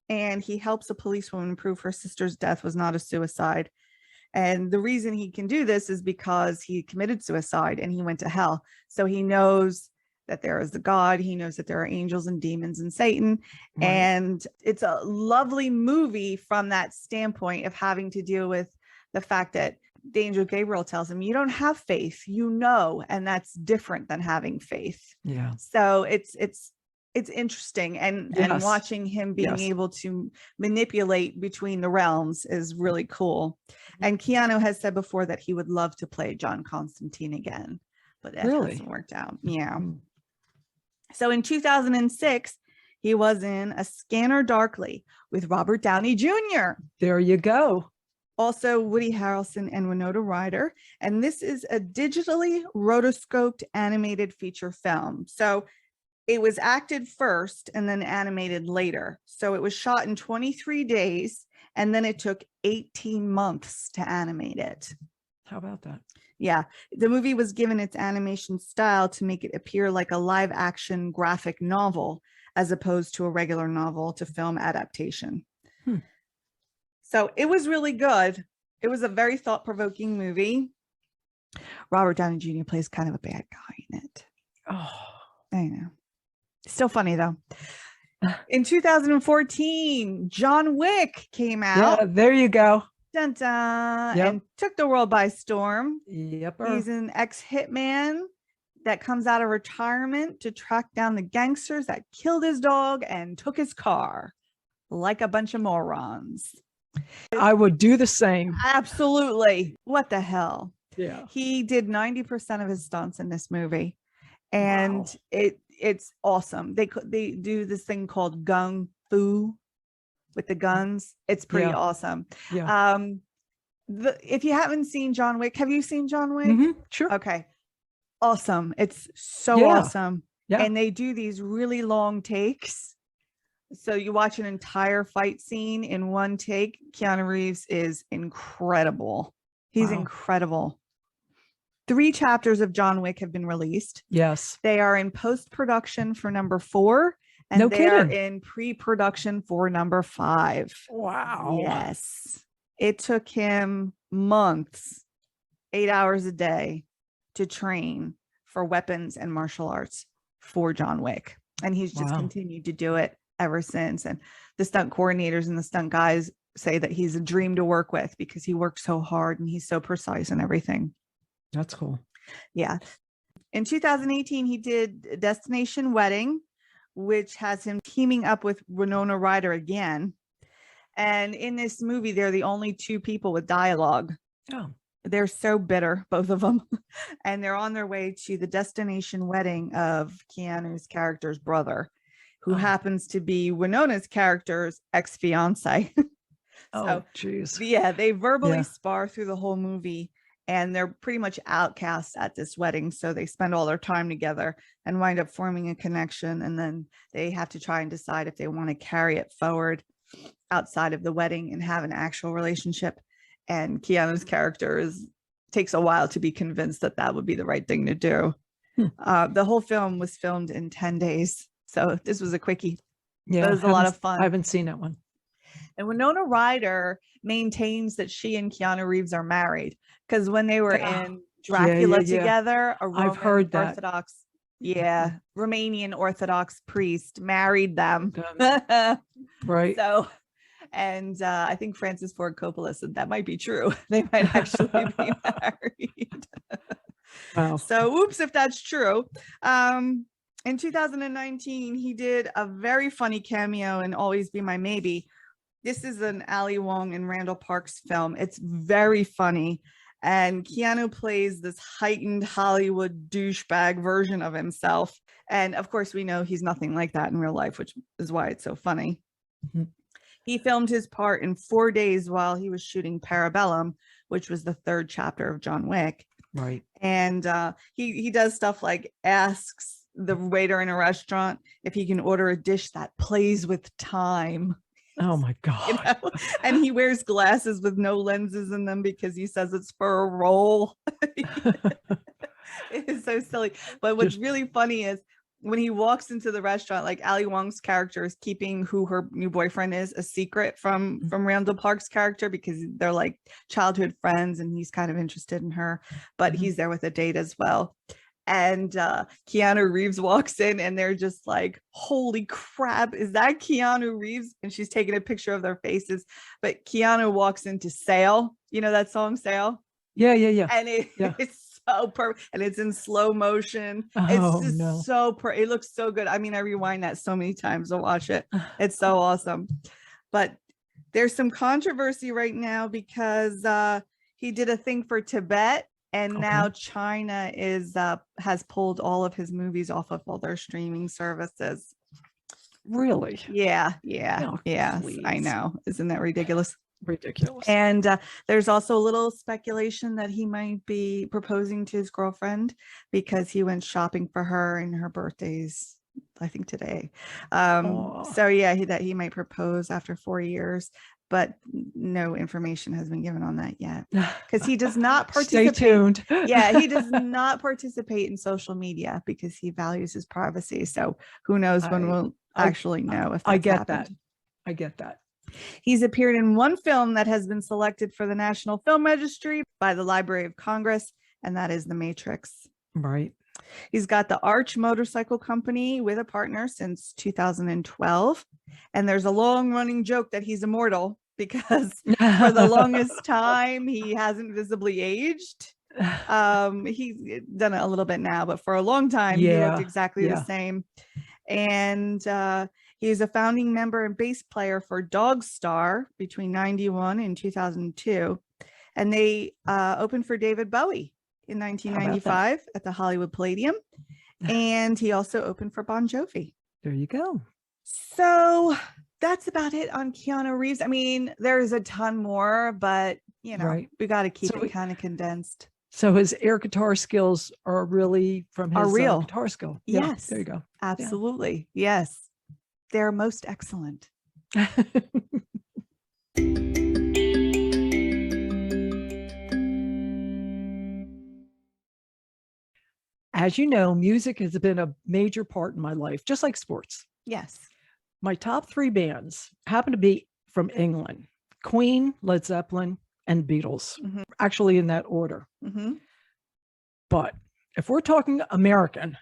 and he helps a policewoman prove her sister's death was not a suicide. And the reason he can do this is because he committed suicide and he went to hell. So he knows that there is a God. He knows that there are angels and demons and Satan. And it's a lovely movie from that standpoint of having to deal with the fact that the angel Gabriel tells him, you don't have faith, and that's different than having faith. Yeah. So it's interesting, and watching him being able to manipulate between the realms is really cool. And Keanu has said before that he would love to play John Constantine again, but that hasn't worked out. Yeah. So in 2006, he was in A Scanner Darkly with Robert Downey Jr. There you go. Also Woody Harrelson and Winona Ryder. And this is a digitally rotoscoped animated feature film. So it was acted first and then animated later. So it was shot in 23 days, and then it took 18 months to animate it. How about that? Yeah, the movie was given its animation style to make it appear like a live action graphic novel, as opposed to a regular novel to film adaptation. So it was really good. It was a very thought-provoking movie. Robert Downey Jr. plays kind of a bad guy in it. Oh, I know. Still funny though. In 2014, John Wick came out. Yeah, there you go. Dun, dun, and took the world by storm. Yep. He's an ex-hitman that comes out of retirement to track down the gangsters that killed his dog and took his car, like a bunch of morons. I would do the same. Absolutely. What the hell? Yeah. He did 90% of his stunts in this movie, and it's awesome. They do this thing called gung fu with the guns. It's pretty awesome. Yeah. If you haven't seen John Wick, have you seen John Wick? Sure. Okay. Awesome. It's so awesome. Yeah. And they do these really long takes. So you watch an entire fight scene in one take. Keanu Reeves is incredible. He's incredible. 3 chapters of John Wick have been released. Yes. They are in post-production for number 4, and No they are kidding. in pre-production for number 5. Wow. Yes. It took him months, 8 hours a day to train for weapons and martial arts for John Wick. And he's just continued to do it ever since. And the stunt coordinators and the stunt guys say that he's a dream to work with because he works so hard and he's so precise and everything. That's cool. Yeah. In 2018, he did Destination Wedding, which has him teaming up with Winona Ryder again. And in this movie, they're the only 2 people with dialogue. Oh. They're so bitter, both of them. And they're on their way to the destination wedding of Keanu's character's brother, who happens to be Winona's character's ex-fiance. Oh, geez. Yeah, they verbally spar through the whole movie, and they're pretty much outcasts at this wedding. So they spend all their time together and wind up forming a connection. And then they have to try and decide if they want to carry it forward outside of the wedding and have an actual relationship. And Keanu's character takes a while to be convinced that that would be the right thing to do. The whole film was filmed in 10 days. So this was a quickie. Yeah, it was a lot of fun. I haven't seen that one. And Winona Ryder maintains that she and Keanu Reeves are married because when they were in Dracula together, a Roman I've heard that. Orthodox, Romanian Orthodox priest married them. Right. So, and I think Francis Ford Coppola said that might be true. They might actually be married. Wow. So, whoops, if that's true. In 2019, he did a very funny cameo in Always Be My Maybe. This is an Ali Wong and Randall Parks film. It's very funny. And Keanu plays this heightened Hollywood douchebag version of himself. And of course, we know he's nothing like that in real life, which is why it's so funny. Mm-hmm. He filmed his part in 4 days while he was shooting Parabellum, which was the 3rd chapter of John Wick. Right. And he does stuff like asks the waiter in a restaurant if he can order a dish that plays with time. Oh my God. You know? And he wears glasses with no lenses in them because he says it's for a role. It is so silly. But what's really funny is when he walks into the restaurant, like Ali Wong's character is keeping who her new boyfriend is a secret from Randall Park's character because they're like childhood friends and he's kind of interested in her, but he's there with a date as well. And Keanu Reeves walks in and they're just like, holy crap, is that Keanu Reeves? And she's taking a picture of their faces. But Keanu walks into Sail. You know that song, Sail? Yeah. And it's so perfect. And it's in slow motion. It's just so it looks so good. I mean, I rewind that so many times to watch it. It's so awesome. But there's some controversy right now because he did a thing for Tibet. And now China has pulled all of his movies off of all their streaming services. Really? Yeah. Oh, yes, please. I know. Isn't that ridiculous? Ridiculous. And there's also a little speculation that he might be proposing to his girlfriend because he went shopping for her and her birthdays, I think today. So yeah, that he might propose after 4 years. But no information has been given on that yet because he does not participate. Stay tuned. Yeah, he does not participate in social media because he values his privacy. So who knows when we'll actually know if that's I get happened. that. I get that. He's appeared in one film that has been selected for the National Film Registry by the Library of Congress, and that is The Matrix. Right. He's got the Arch Motorcycle Company with a partner since 2012. And there's a long running joke that he's immortal because for the longest time, he hasn't visibly aged. He's done it a little bit now, but for a long time, he looked exactly the same. And he's a founding member and bass player for Dog Star between 91 and 2002. And they opened for David Bowie in 1995 at the Hollywood Palladium. And he also opened for Bon Jovi. There you go. So that's about it on Keanu Reeves. I mean, there's a ton more, but you know, we got to keep it kind of condensed. So his air guitar skills are really from his real guitar skill. Yes. There you go. Absolutely. Yeah. Yes. They're most excellent. As you know, music has been a major part in my life, just like sports. Yes. My top 3 bands happen to be from England: Queen, Led Zeppelin, and Beatles, actually in that order. But if we're talking American,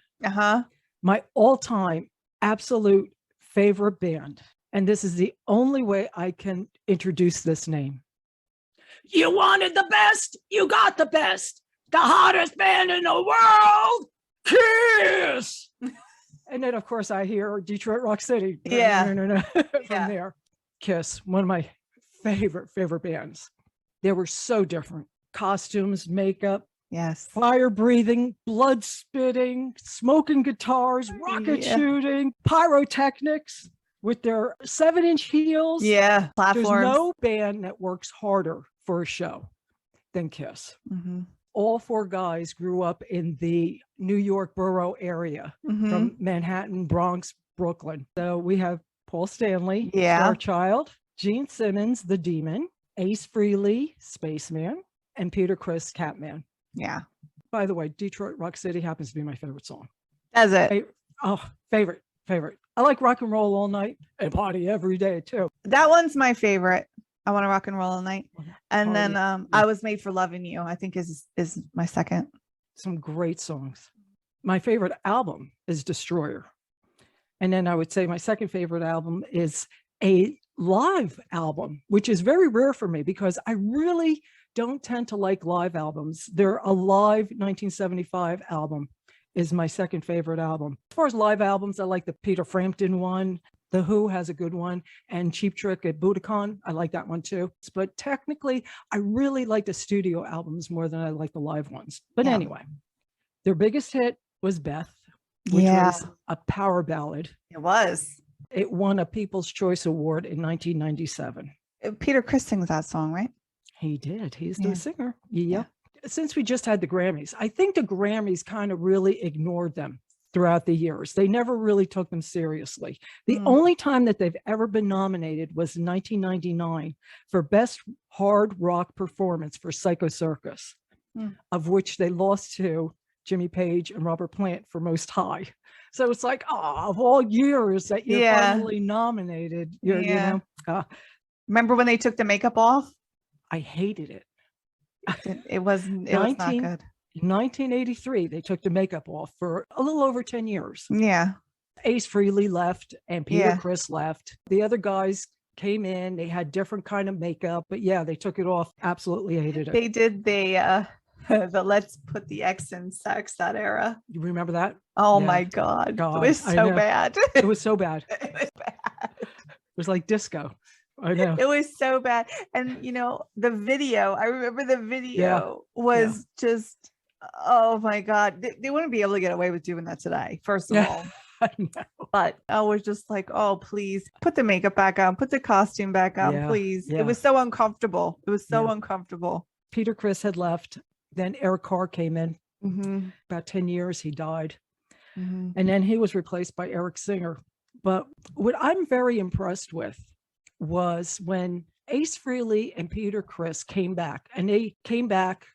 my all-time absolute favorite band, and this is the only way I can introduce this name. You wanted the best, you got the best. The hottest band in the world, Kiss. And then, of course, I hear Detroit Rock City. From there. Kiss, one of my favorite bands. They were so different. Costumes, makeup, fire breathing, blood spitting, smoking guitars, rocket shooting, pyrotechnics with their 7-inch heels. Platforms. There's no band that works harder for a show than Kiss. All 4 guys grew up in the New York borough area, from Manhattan, Bronx, Brooklyn. So we have Paul Stanley, Starchild, Gene Simmons, the Demon, Ace Frehley, Spaceman, and Peter Criss, Catman. By the way, Detroit Rock City happens to be my favorite song. Does it? Favorite. I like Rock and Roll All Night and Party Every Day too. That one's my favorite. I Want to Rock and Roll All Night. And then I Was Made for Loving You, I think is my second. Some great songs. My favorite album is Destroyer. And then I would say my second favorite album is a live album, which is very rare for me because I really don't tend to like live albums. They're a live 1975 album is my second favorite album. As far as live albums, I like the Peter Frampton one. The Who has a good one, and Cheap Trick at Budokan. I like that one too. But technically, I really like the studio albums more than I like the live ones. But anyway, their biggest hit was Beth, which was a power ballad. It was. It won a People's Choice Award in 1997. Peter Criss sings that song, right? He did. He's the singer. Since we just had the Grammys, I think the Grammys kind of really ignored them throughout the years. They never really took them seriously. The only time that they've ever been nominated was in 1999 for Best Hard Rock Performance for Psycho Circus, of which they lost to Jimmy Page and Robert Plant for Most High. So it's like, of all years that you're finally nominated, you know. Remember when they took the makeup off? I hated it. It was not good. 1983, they took the makeup off for a little over 10 years. Ace Frehley left and Peter Criss left. The other guys came in, they had different kind of makeup, but they took it off. Absolutely hated it. They did the Let's Put the X in Sex, that era. You remember that? Oh my God. It was so bad. It was so bad. It was bad. It was like disco. I know. It was so bad. And the video, I remember the video was just, oh my God. They wouldn't be able to get away with doing that today, first of all. I know. But I was just like, oh, please put the makeup back on, put the costume back on, please. It was so uncomfortable. It was so uncomfortable. Peter Criss had left. Then Eric Carr came in. About 10 years, he died. And then he was replaced by Eric Singer. But what I'm very impressed with was when Ace Frehley and Peter Criss came back, and they came back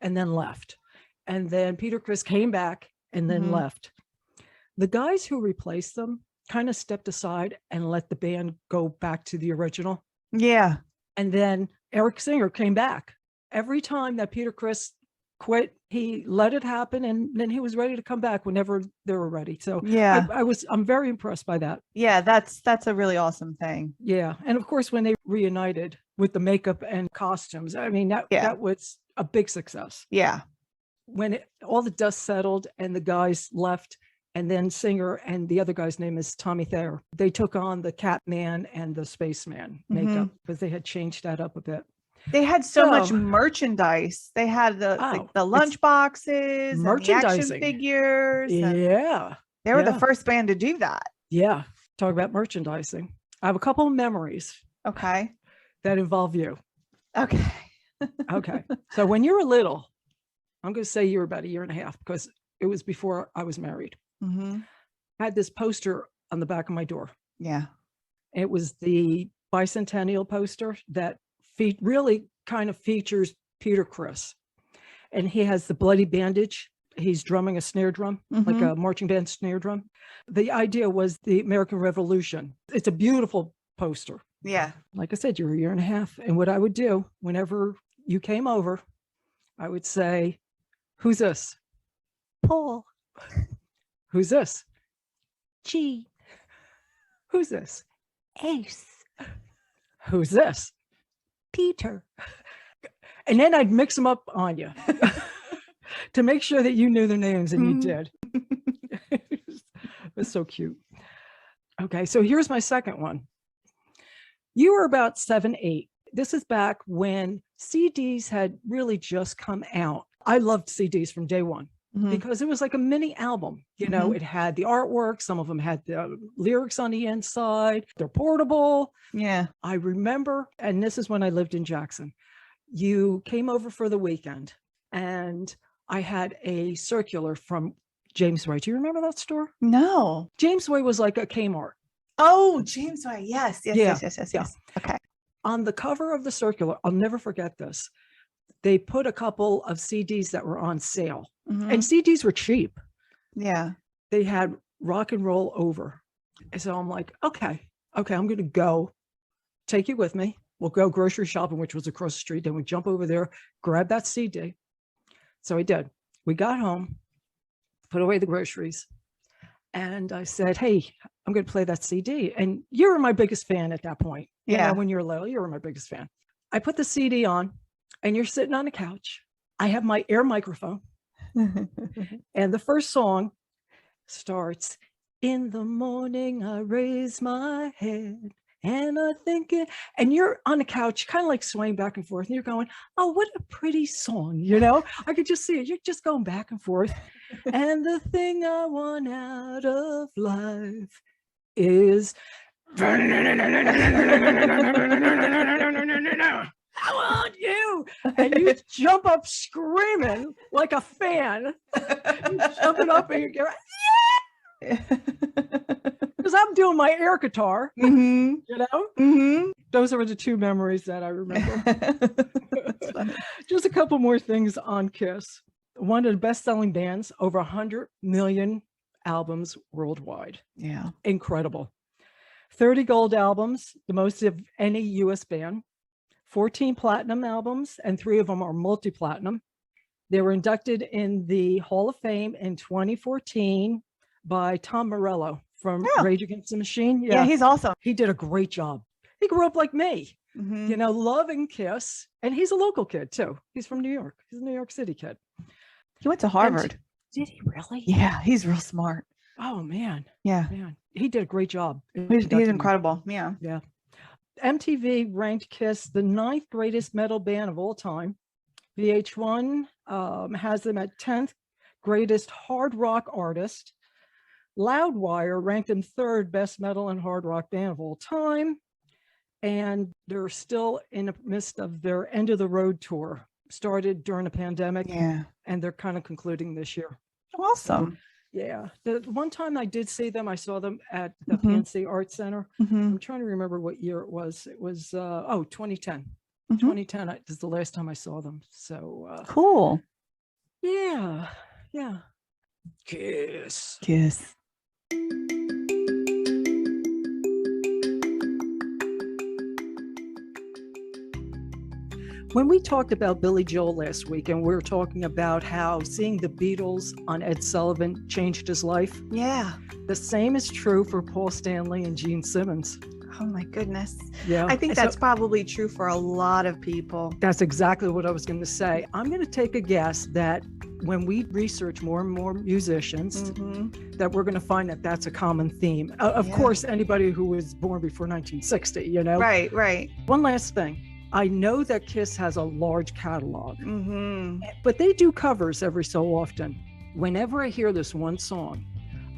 and then left. And then Peter Criss came back and then left. The guys who replaced them kind of stepped aside and let the band go back to the original. And then Eric Singer came back. Every time that Peter Criss quit, he let it happen, and then he was ready to come back whenever they were ready. So I'm very impressed by that. That's a really awesome thing. And of course, when they reunited with the makeup and costumes, I mean, that was a big success. When all the dust settled and the guys left, and then Singer and the other guy's name is Tommy Thayer, they took on the Catman and the Spaceman makeup because they had changed that up a bit. They had so much merchandise. They had the lunch boxes, and the action figures. They were the first band to do that. Talk about merchandising. I have a couple of memories. Okay. That involve you. Okay. Okay. So when you were little, I'm going to say you were about 1.5 years because it was before I was married. I had this poster on the back of my door. Yeah. It was the bicentennial poster that really kind of features Peter Criss. And he has the bloody bandage. He's drumming a snare drum, like a marching band snare drum. The idea was the American Revolution. It's a beautiful poster. Yeah. Like I said, you're a year and a half. And what I would do whenever you came over, I would say, who's this? Paul. Who's this? G. Who's this? Ace. Who's this? Peter. And then I'd mix them up on you to make sure that you knew their names, and you did. It was so cute. Okay, so here's my second one. You were about 7, 8. This is back when CDs had really just come out. I loved CDs from day one because it was like a mini album. You know, it had the artwork. Some of them had the lyrics on the inside. They're portable. Yeah. I remember, and this is when I lived in Jackson. You came over for the weekend, and I had a circular from James Way. Do you remember that store? No. James Way was like a Kmart. Oh, James Way. Yes. Okay. On the cover of the circular, I'll never forget this. They put a couple of CDs that were on sale, and CDs were cheap. Yeah. They had Rock and Roll Over. And so I'm like, okay, I'm going to go take you with me. We'll go grocery shopping, which was across the street. Then we jump over there, grab that CD. So I did. We got home, put away the groceries. And I said, hey, I'm going to play that CD. And you were my biggest fan at that point. You know, when you were little, you were my biggest fan. I put the CD on, and you're sitting on the couch. I have my Air microphone. And the first song starts, in the morning, I raise my head. And I think it, and you're on the couch, kind of like swaying back and forth. And you're going, oh, what a pretty song. You know, I could just see it. You're just going back and forth. And the thing I want out of life is, I want you. And you jump up screaming like a fan. You jumping up and you go, yeah. Because I'm doing my air guitar, you know? Those are the two memories that I remember. Just a couple more things on Kiss. One of the best-selling bands, over 100 million albums worldwide. Yeah. Incredible. 30 gold albums, the most of any US band. 14 platinum albums, and 3 of them are multi-platinum. They were inducted in the Hall of Fame in 2014 by Tom Morello from Rage Against the Machine. Yeah, he's awesome. He did a great job. He grew up like me, you know, loving Kiss. And he's a local kid too. He's from New York. He's a New York City kid. He went to Harvard. Did he really? Yeah, he's real smart. Oh, man. Yeah. Man, he did a great job. He's incredible. Yeah. Yeah. MTV ranked Kiss the 9th greatest metal band of all time. VH1 has them at 10th greatest hard rock artist. Loudwire ranked them 3rd best metal and hard rock band of all time. And they're still in the midst of their end of the road tour. Started during the pandemic. Yeah. And they're kind of concluding this year. Awesome. Yeah. The one time I did see them, I saw them at the PNC Art Center. I'm trying to remember what year it was. It was, 2010. 2010 is the last time I saw them. So cool. Yeah. Yeah. Kiss. Kiss. When we talked about Billy Joel last week, and we were talking about how seeing the Beatles on Ed Sullivan changed his life. Yeah. The same is true for Paul Stanley and Gene Simmons. Oh my goodness. Yeah. I think that's probably true for a lot of people. That's exactly what I was going to say. I'm going to take a guess that when we research more and more musicians, that we're going to find that that's a common theme. Of course, anybody who was born before 1960, you know? Right, right. One last thing. I know that Kiss has a large catalog, but they do covers every so often. Whenever I hear this one song,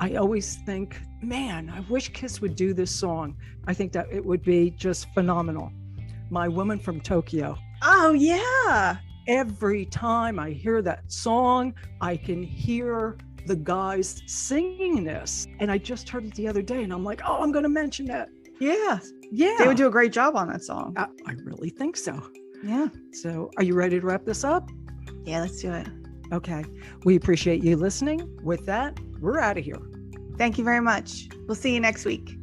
I always think, man, I wish Kiss would do this song. I think that it would be just phenomenal. My Woman from Tokyo. Oh, yeah. Every time I hear that song, I can hear the guys singing this. And I just heard it the other day and I'm like, oh, I'm going to mention that. Yeah. Yeah. They would do a great job on that song. I really think so. Yeah. So are you ready to wrap this up? Yeah, let's do it. Okay. We appreciate you listening. With that, we're out of here. Thank you very much. We'll see you next week.